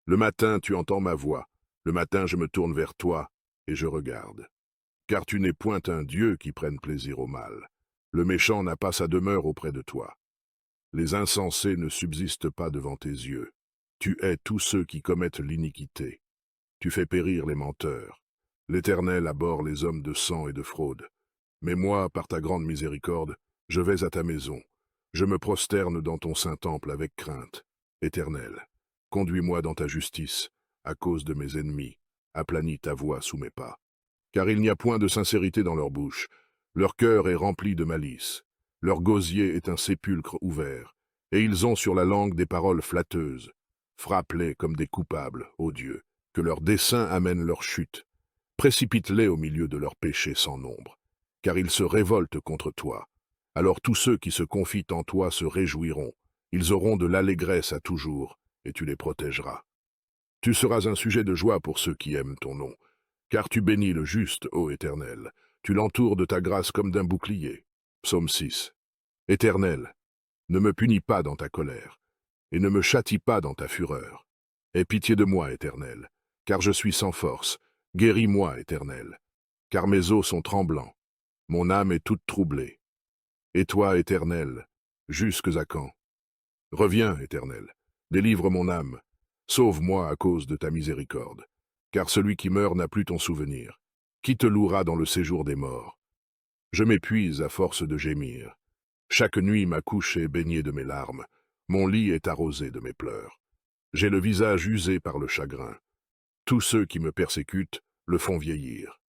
le matin tu entends ma voix, le matin je me tourne vers toi et je regarde. Car tu n'es point un Dieu qui prenne plaisir au mal. Le méchant n'a pas sa demeure auprès de toi. Les insensés ne subsistent pas devant tes yeux. Tu hais tous ceux qui commettent l'iniquité. Tu fais périr les menteurs. L'Éternel abhorre les hommes de sang et de fraude. Mais moi, par ta grande miséricorde, je vais à ta maison. Je me prosterne dans ton saint temple avec crainte. Éternel, conduis-moi dans ta justice, à cause de mes ennemis. Aplanis ta voix sous mes pas. Car il n'y a point de sincérité dans leur bouche. Leur cœur est rempli de malice. Leur gosier est un sépulcre ouvert. Et ils ont sur la langue des paroles flatteuses. Frappe-les comme des coupables, ô Dieu, que leur dessein amène leur chute. Précipite-les au milieu de leurs péchés sans nombre. Car ils se révoltent contre toi. Alors tous ceux qui se confient en toi se réjouiront. Ils auront de l'allégresse à toujours, et tu les protégeras. Tu seras un sujet de joie pour ceux qui aiment ton nom. Car tu bénis le juste, ô Éternel. Tu l'entoures de ta grâce comme d'un bouclier. Psaume 6. Éternel, ne me punis pas dans ta colère, et ne me châtie pas dans ta fureur. Aie pitié de moi, Éternel, car je suis sans force. Guéris-moi, Éternel, car mes os sont tremblants. Mon âme est toute troublée. Et toi, Éternel, jusques à quand? Reviens, Éternel, délivre mon âme. Sauve-moi à cause de ta miséricorde. Car celui qui meurt n'a plus ton souvenir. Qui te louera dans le séjour des morts? Je m'épuise à force de gémir. Chaque nuit ma couche est baignée de mes larmes. Mon lit est arrosé de mes pleurs. J'ai le visage usé par le chagrin. Tous ceux qui me persécutent le font vieillir.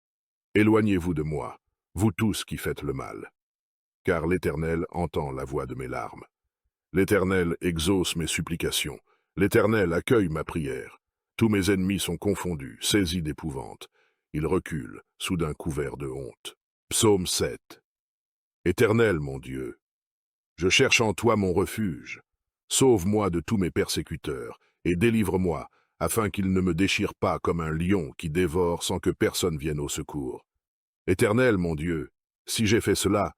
Éloignez-vous de moi, vous tous qui faites le mal. Car l'Éternel entend la voix de mes larmes. L'Éternel exauce mes supplications. L'Éternel accueille ma prière. Tous mes ennemis sont confondus, saisis d'épouvante. Ils reculent, soudain couverts de honte. Psaume 7. Éternel, mon Dieu, je cherche en toi mon refuge. Sauve-moi de tous mes persécuteurs, et délivre-moi, afin qu'ils ne me déchirent pas comme un lion qui dévore sans que personne vienne au secours. Éternel, mon Dieu, si j'ai fait cela,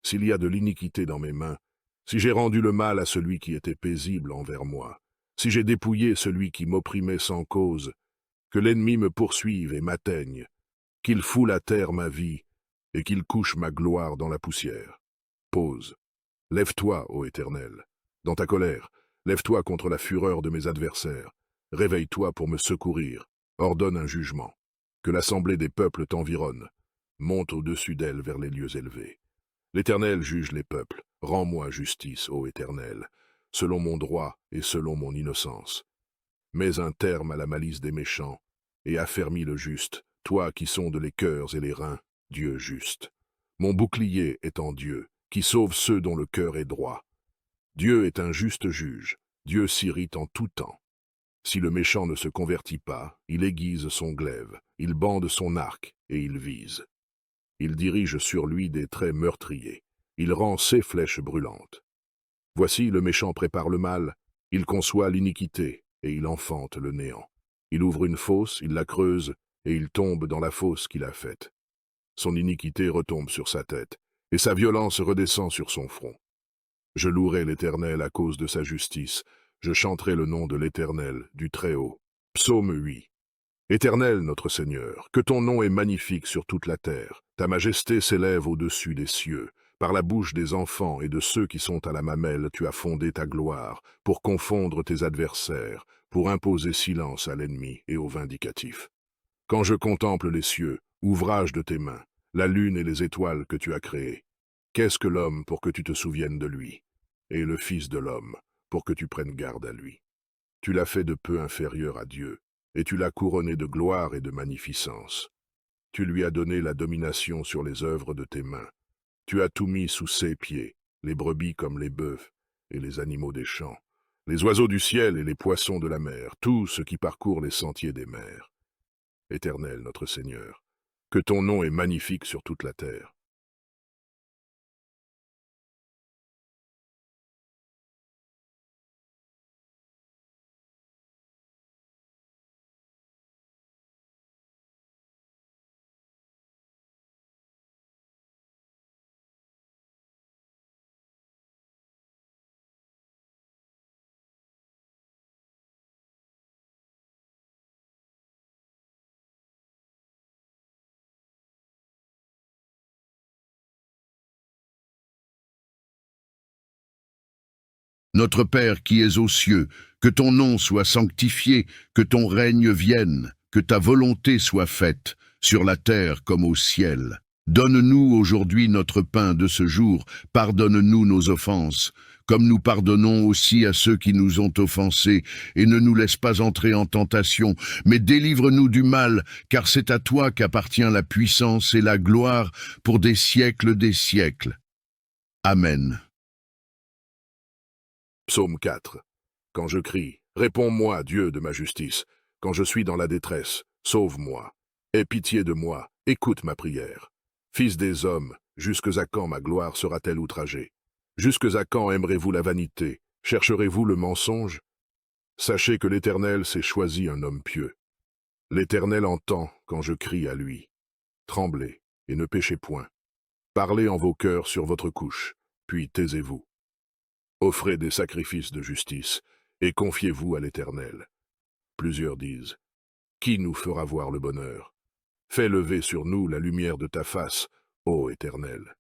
s'il y a de l'iniquité dans mes mains, si j'ai rendu le mal à celui qui était paisible envers moi, si j'ai dépouillé celui qui m'opprimait sans cause, que l'ennemi me poursuive et m'atteigne, qu'il foule à terre ma vie, et qu'il couche ma gloire dans la poussière. Pause. Lève-toi, ô Éternel. Dans ta colère, lève-toi contre la fureur de mes adversaires. Réveille-toi pour me secourir. Ordonne un jugement. Que l'assemblée des peuples t'environne. Monte au-dessus d'elle vers les lieux élevés. L'Éternel juge les peuples. Rends-moi justice, ô Éternel, selon mon droit et selon mon innocence. Mets un terme à la malice des méchants, et affermis le juste, toi qui sondes les cœurs et les reins, Dieu juste. Mon bouclier est en Dieu, qui sauve ceux dont le cœur est droit. Dieu est un juste juge, Dieu s'irrite en tout temps. Si le méchant ne se convertit pas, il aiguise son glaive, il bande son arc, et il vise. Il dirige sur lui des traits meurtriers, il rend ses flèches brûlantes. Voici le méchant prépare le mal, il conçoit l'iniquité, et il enfante le néant. Il ouvre une fosse, il la creuse, et il tombe dans la fosse qu'il a faite. Son iniquité retombe sur sa tête, et sa violence redescend sur son front. Je louerai l'Éternel à cause de sa justice, je chanterai le nom de l'Éternel, du Très-Haut. Psaume 8. Éternel notre Seigneur, que ton nom est magnifique sur toute la terre, ta majesté s'élève au-dessus des cieux. Par la bouche des enfants et de ceux qui sont à la mamelle, tu as fondé ta gloire, pour confondre tes adversaires, pour imposer silence à l'ennemi et au vindicatif. Quand je contemple les cieux, ouvrage de tes mains, la lune et les étoiles que tu as créées, qu'est-ce que l'homme pour que tu te souviennes de lui, et le Fils de l'homme pour que tu prennes garde à lui? Tu l'as fait de peu inférieur à Dieu, et tu l'as couronné de gloire et de magnificence. Tu lui as donné la domination sur les œuvres de tes mains. Tu as tout mis sous ses pieds, les brebis comme les bœufs, et les animaux des champs, les oiseaux du ciel et les poissons de la mer, tout ce qui parcourt les sentiers des mers. Éternel notre Seigneur, que ton nom est magnifique sur toute la terre. Notre Père qui es aux cieux, que ton nom soit sanctifié, que ton règne vienne, que ta volonté soit faite, sur la terre comme au ciel. Donne-nous aujourd'hui notre pain de ce jour, pardonne-nous nos offenses, comme nous pardonnons aussi à ceux qui nous ont offensés, et ne nous laisse pas entrer en tentation, mais délivre-nous du mal, car c'est à toi qu'appartient la puissance et la gloire pour des siècles des siècles. Amen. Psaume 4. Quand je crie, réponds-moi, Dieu de ma justice. Quand je suis dans la détresse, sauve-moi. Aie pitié de moi, écoute ma prière. Fils des hommes, jusque à quand ma gloire sera-t-elle outragée? Jusque à quand aimerez-vous la vanité? Chercherez-vous le mensonge? Sachez que l'Éternel s'est choisi un homme pieux. L'Éternel entend quand je crie à lui. Tremblez et ne péchez point. Parlez en vos cœurs sur votre couche, puis taisez-vous. Offrez des sacrifices de justice, et confiez-vous à l'Éternel. Plusieurs disent, qui nous fera voir le bonheur? Fais lever sur nous la lumière de ta face, ô Éternel.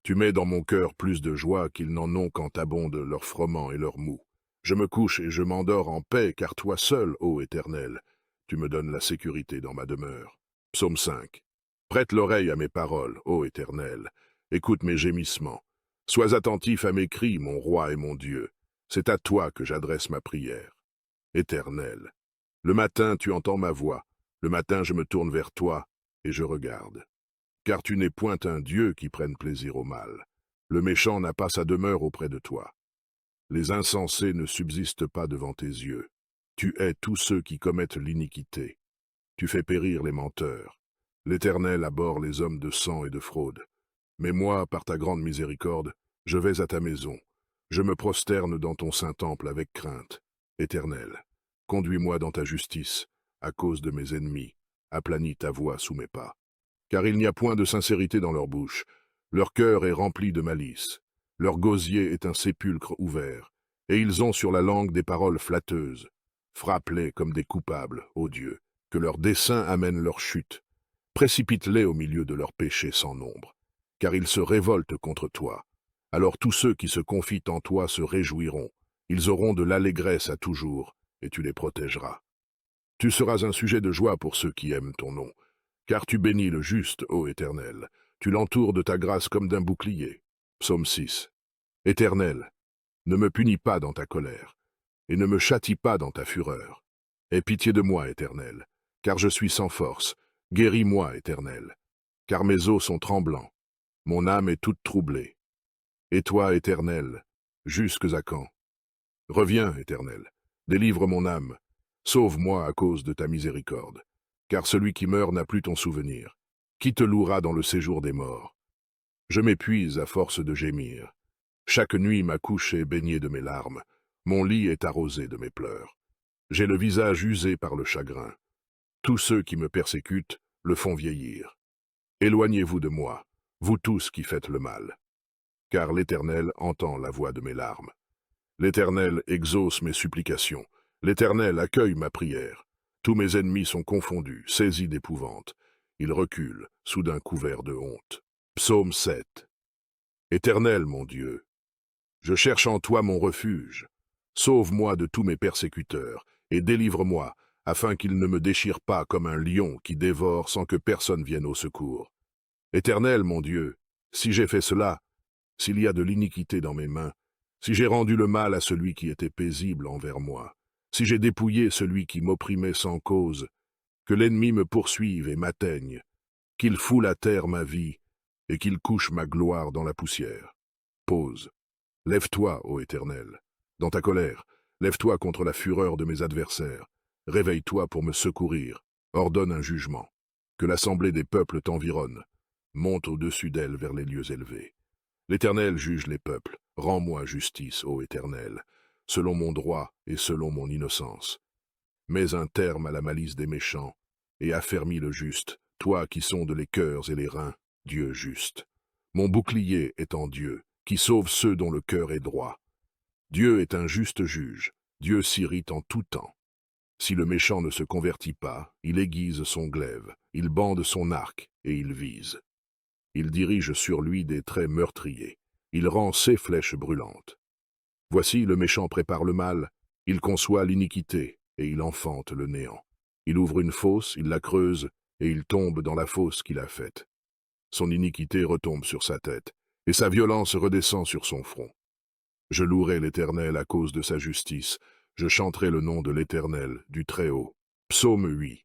Tu mets dans mon cœur plus de joie qu'ils n'en ont quand abondent leurs froment et leurs mou. Je me couche et je m'endors en paix, car toi seul, ô Éternel, tu me donnes la sécurité dans ma demeure. Psaume 5. Prête l'oreille à mes paroles, ô Éternel. Écoute mes gémissements. Sois attentif à mes cris, mon roi et mon Dieu. C'est à toi que j'adresse ma prière. Éternel, le matin tu entends ma voix, le matin je me tourne vers toi et je regarde. Car tu n'es point un Dieu qui prenne plaisir au mal. Le méchant n'a pas sa demeure auprès de toi. Les insensés ne subsistent pas devant tes yeux. Tu hais tous ceux qui commettent l'iniquité. Tu fais périr les menteurs. L'Éternel abhorre les hommes de sang et de fraude. Mais moi, par ta grande miséricorde, je vais à ta maison. Je me prosterne dans ton saint temple avec crainte. Éternel, conduis-moi dans ta justice, à cause de mes ennemis. Aplanis ta voix sous mes pas. Car il n'y a point de sincérité dans leur bouche. Leur cœur est rempli de malice. Leur gosier est un sépulcre ouvert. Et ils ont sur la langue des paroles flatteuses. Frappe-les comme des coupables, ô Dieu, que leur dessein amène leur chute. Précipite-les au milieu de leurs péchés sans nombre, car ils se révoltent contre toi. Alors tous ceux qui se confient en toi se réjouiront. Ils auront de l'allégresse à toujours, et tu les protégeras. Tu seras un sujet de joie pour ceux qui aiment ton nom, car tu bénis le juste, ô Éternel. Tu l'entoures de ta grâce comme d'un bouclier. Psaume 6. Éternel, ne me punis pas dans ta colère, et ne me châtie pas dans ta fureur. Aie pitié de moi, Éternel, car je suis sans force. Guéris-moi, Éternel, car mes os sont tremblants. Mon âme est toute troublée. Et toi, Éternel, jusques à quand? Reviens, Éternel, délivre mon âme. Sauve-moi à cause de ta miséricorde, car celui qui meurt n'a plus ton souvenir. Qui te louera dans le séjour des morts? Je m'épuise à force de gémir. Chaque nuit ma couche est baignée de mes larmes. Mon lit est arrosé de mes pleurs. J'ai le visage usé par le chagrin. Tous ceux qui me persécutent le font vieillir. Éloignez-vous de moi, vous tous qui faites le mal. Car l'Éternel entend la voix de mes larmes. L'Éternel exauce mes supplications. L'Éternel accueille ma prière. Tous mes ennemis sont confondus, saisis d'épouvante. Ils reculent, soudain couverts de honte. Psaume 7. Éternel, mon Dieu, je cherche en toi mon refuge. Sauve-moi de tous mes persécuteurs, et délivre-moi, afin qu'ils ne me déchirent pas comme un lion qui dévore sans que personne vienne au secours. Éternel, mon Dieu, si j'ai fait cela, s'il y a de l'iniquité dans mes mains, si j'ai rendu le mal à celui qui était paisible envers moi, si j'ai dépouillé celui qui m'opprimait sans cause, que l'ennemi me poursuive et m'atteigne, qu'il foule à terre ma vie, et qu'il couche ma gloire dans la poussière. Pause. Lève-toi, ô Éternel, dans ta colère, lève-toi contre la fureur de mes adversaires, réveille-toi pour me secourir, ordonne un jugement, que l'assemblée des peuples t'environne, monte au-dessus d'elle vers les lieux élevés. L'Éternel juge les peuples, rends-moi justice, ô Éternel, selon mon droit et selon mon innocence. Mets un terme à la malice des méchants, et affermis le juste, toi qui sondes les cœurs et les reins, Dieu juste. Mon bouclier est en Dieu, qui sauve ceux dont le cœur est droit. Dieu est un juste juge, Dieu s'irrite en tout temps. Si le méchant ne se convertit pas, il aiguise son glaive, il bande son arc, et il vise. Il dirige sur lui des traits meurtriers, il rend ses flèches brûlantes. Voici le méchant prépare le mal, il conçoit l'iniquité, et il enfante le néant. Il ouvre une fosse, il la creuse, et il tombe dans la fosse qu'il a faite. Son iniquité retombe sur sa tête, et sa violence redescend sur son front. Je louerai l'Éternel à cause de sa justice, je chanterai le nom de l'Éternel, du Très-Haut. Psaume 8.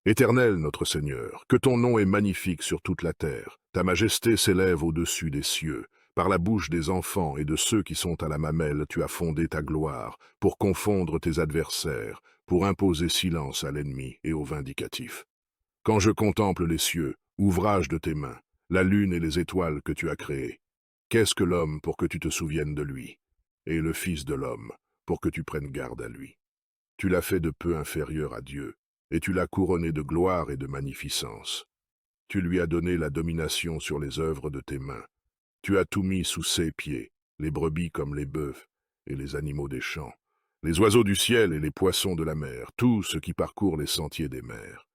Éternel notre Seigneur, que ton nom est magnifique sur toute la terre. Ta majesté s'élève au-dessus des cieux. Par la bouche des enfants et de ceux qui sont à la mamelle, tu as fondé ta gloire, pour confondre tes adversaires, pour imposer silence à l'ennemi et au vindicatif. Quand je contemple les cieux, ouvrage de tes mains, la lune et les étoiles que tu as créées, qu'est-ce que l'homme pour que tu te souviennes de lui, et le Fils de l'homme pour que tu prennes garde à lui? Tu l'as fait de peu inférieur à Dieu, et tu l'as couronné de gloire et de magnificence. Tu lui as donné la domination sur les œuvres de tes mains. Tu as tout mis sous ses pieds, les brebis comme les bœufs, et les animaux des champs, les oiseaux du ciel et les poissons de la mer, tout ce qui parcourt les sentiers des mers.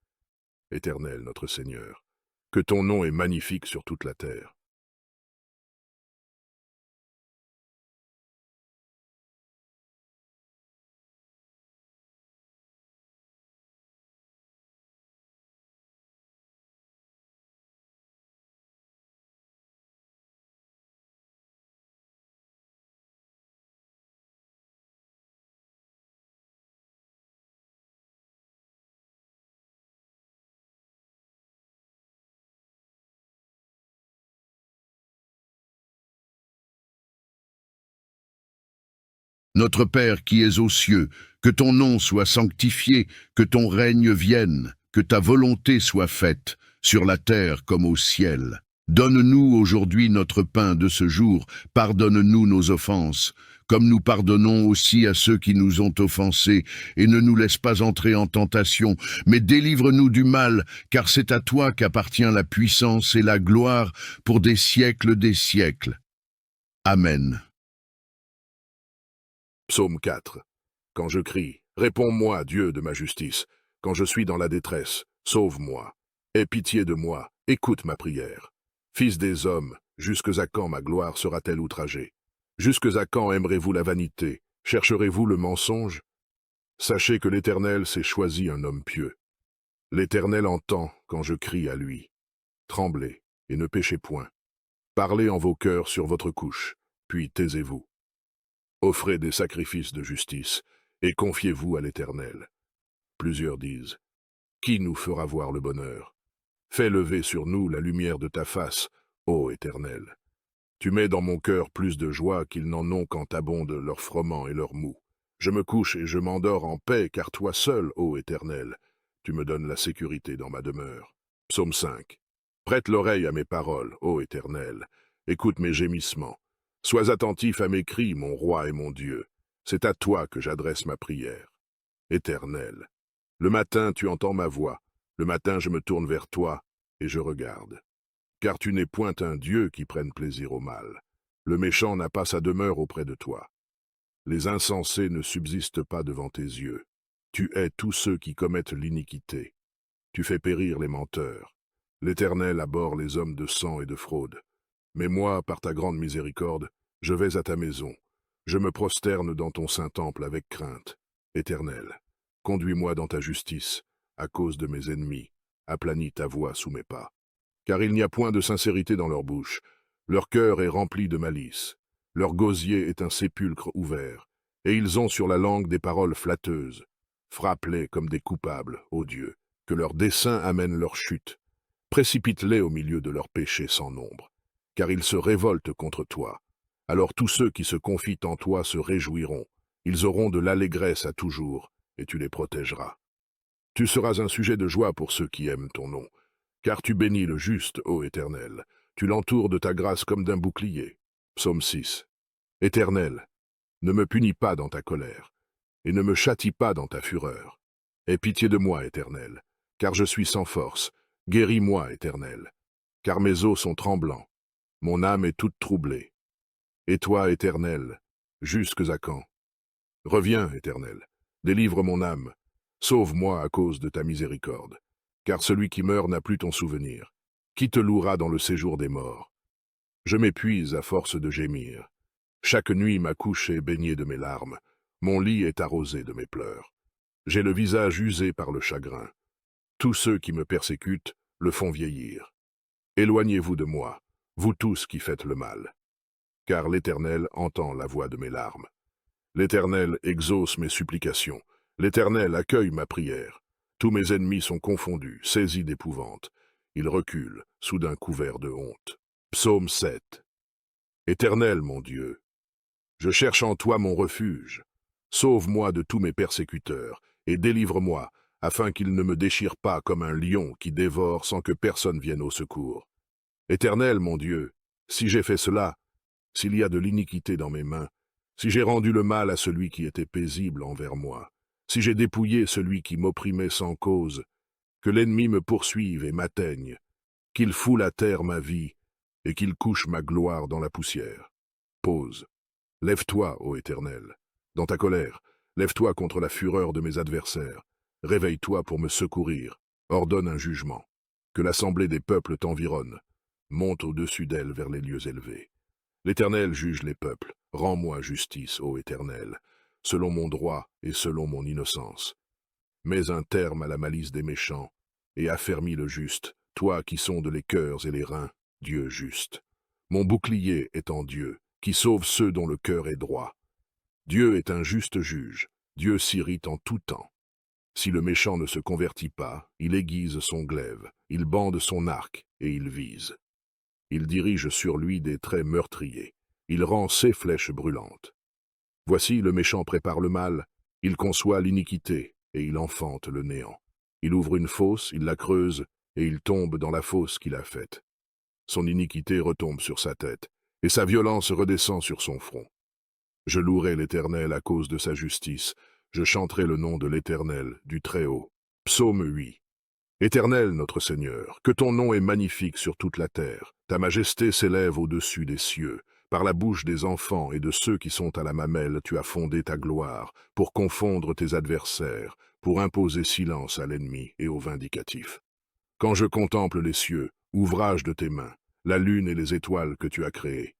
Éternel notre Seigneur, que ton nom est magnifique sur toute la terre. Notre Père qui es aux cieux, que ton nom soit sanctifié, que ton règne vienne, que ta volonté soit faite, sur la terre comme au ciel. Donne-nous aujourd'hui notre pain de ce jour, pardonne-nous nos offenses, comme nous pardonnons aussi à ceux qui nous ont offensés, et ne nous laisse pas entrer en tentation, mais délivre-nous du mal, car c'est à toi qu'appartient la puissance et la gloire pour des siècles des siècles. Amen. Psaume 4. Quand je crie, réponds-moi, Dieu de ma justice. Quand je suis dans la détresse, sauve-moi. Aie pitié de moi, écoute ma prière. Fils des hommes, jusque à quand ma gloire sera-t-elle outragée? Jusque à quand aimerez-vous la vanité? Chercherez-vous le mensonge? Sachez que l'Éternel s'est choisi un homme pieux. L'Éternel entend quand je crie à lui. Tremblez et ne péchez point. Parlez en vos cœurs sur votre couche, puis taisez-vous. Offrez des sacrifices de justice et confiez-vous à l'Éternel. Plusieurs disent, qui nous fera voir le bonheur? Fais lever sur nous la lumière de ta face, ô Éternel. Tu mets dans mon cœur plus de joie qu'ils n'en ont quand abondent leur froment et leur mou. Je me couche et je m'endors en paix, car toi seul, ô Éternel, tu me donnes la sécurité dans ma demeure. Psaume 5. Prête l'oreille à mes paroles, ô Éternel. Écoute mes gémissements. Sois attentif à mes cris, mon roi et mon Dieu. C'est à toi que j'adresse ma prière. Éternel. Le matin, tu entends ma voix. Le matin, je me tourne vers toi et je regarde. Car tu n'es point un Dieu qui prenne plaisir au mal. Le méchant n'a pas sa demeure auprès de toi. Les insensés ne subsistent pas devant tes yeux. Tu hais tous ceux qui commettent l'iniquité. Tu fais périr les menteurs. L'Éternel abhorre les hommes de sang et de fraude. Mais moi, par ta grande miséricorde, je vais à ta maison. Je me prosterne dans ton saint temple avec crainte. Éternel, conduis-moi dans ta justice, à cause de mes ennemis. Aplanis ta voix sous mes pas. Car il n'y a point de sincérité dans leur bouche. Leur cœur est rempli de malice. Leur gosier est un sépulcre ouvert. Et ils ont sur la langue des paroles flatteuses. Frappe-les comme des coupables, ô Dieu, que leurs desseins amènent leur chute. Précipite-les au milieu de leurs péchés sans nombre, car ils se révoltent contre toi. Alors tous ceux qui se confient en toi se réjouiront. Ils auront de l'allégresse à toujours, et tu les protégeras. Tu seras un sujet de joie pour ceux qui aiment ton nom, car tu bénis le juste, ô Éternel. Tu l'entoures de ta grâce comme d'un bouclier. Psaume 6. Éternel, ne me punis pas dans ta colère, et ne me châtie pas dans ta fureur. Aie pitié de moi, Éternel, car je suis sans force. Guéris-moi, Éternel, car mes os sont tremblants. Mon âme est toute troublée. Et toi, Éternel, jusques à quand? Reviens, Éternel, délivre mon âme. Sauve-moi à cause de ta miséricorde, car celui qui meurt n'a plus ton souvenir. Qui te louera dans le séjour des morts? Je m'épuise à force de gémir. Chaque nuit ma couche est baignée de mes larmes. Mon lit est arrosé de mes pleurs. J'ai le visage usé par le chagrin. Tous ceux qui me persécutent le font vieillir. Éloignez-vous de moi, vous tous qui faites le mal. Car l'Éternel entend la voix de mes larmes. L'Éternel exauce mes supplications. L'Éternel accueille ma prière. Tous mes ennemis sont confondus, saisis d'épouvante. Ils reculent, soudain couverts de honte. Psaume 7. Éternel, mon Dieu, je cherche en toi mon refuge. Sauve-moi de tous mes persécuteurs, et délivre-moi, afin qu'ils ne me déchirent pas comme un lion qui dévore sans que personne vienne au secours. Éternel, mon Dieu, si j'ai fait cela, s'il y a de l'iniquité dans mes mains, si j'ai rendu le mal à celui qui était paisible envers moi, si j'ai dépouillé celui qui m'opprimait sans cause, que l'ennemi me poursuive et m'atteigne, qu'il foule à terre ma vie, et qu'il couche ma gloire dans la poussière. Pause. Lève-toi, ô Éternel, dans ta colère, lève-toi contre la fureur de mes adversaires, réveille-toi pour me secourir, ordonne un jugement, que l'assemblée des peuples t'environne, monte au-dessus d'elle vers les lieux élevés. L'Éternel juge les peuples, rends-moi justice, ô Éternel, selon mon droit et selon mon innocence. Mets un terme à la malice des méchants, et affermis le juste, toi qui sondes les cœurs et les reins, Dieu juste. Mon bouclier est en Dieu, qui sauve ceux dont le cœur est droit. Dieu est un juste juge, Dieu s'irrite en tout temps. Si le méchant ne se convertit pas, il aiguise son glaive, il bande son arc, et il vise. Il dirige sur lui des traits meurtriers, il rend ses flèches brûlantes. Voici le méchant prépare le mal, il conçoit l'iniquité, et il enfante le néant. Il ouvre une fosse, il la creuse, et il tombe dans la fosse qu'il a faite. son iniquité retombe sur sa tête, et sa violence redescend sur son front. Je louerai l'Éternel à cause de sa justice, je chanterai le nom de l'Éternel, du Très-Haut. Psaume 8. Éternel notre Seigneur, que ton nom est magnifique sur toute la terre, ta majesté s'élève au-dessus des cieux. Par la bouche des enfants et de ceux qui sont à la mamelle, tu as fondé ta gloire, pour confondre tes adversaires, pour imposer silence à l'ennemi et au vindicatif. Quand je contemple les cieux, ouvrage de tes mains, la lune et les étoiles que tu as créées,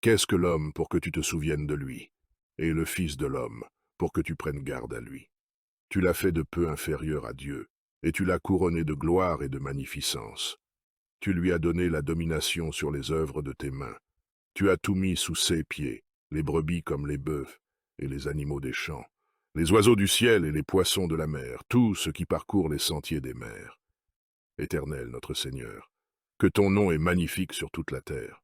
qu'est-ce que l'homme pour que tu te souviennes de lui, et le Fils de l'homme pour que tu prennes garde à lui? Tu l'as fait de peu inférieur à Dieu, et tu l'as couronné de gloire et de magnificence. Tu lui as donné la domination sur les œuvres de tes mains. Tu as tout mis sous ses pieds, les brebis comme les bœufs et les animaux des champs, les oiseaux du ciel et les poissons de la mer, tout ce qui parcourt les sentiers des mers. Éternel notre Seigneur, que ton nom est magnifique sur toute la terre.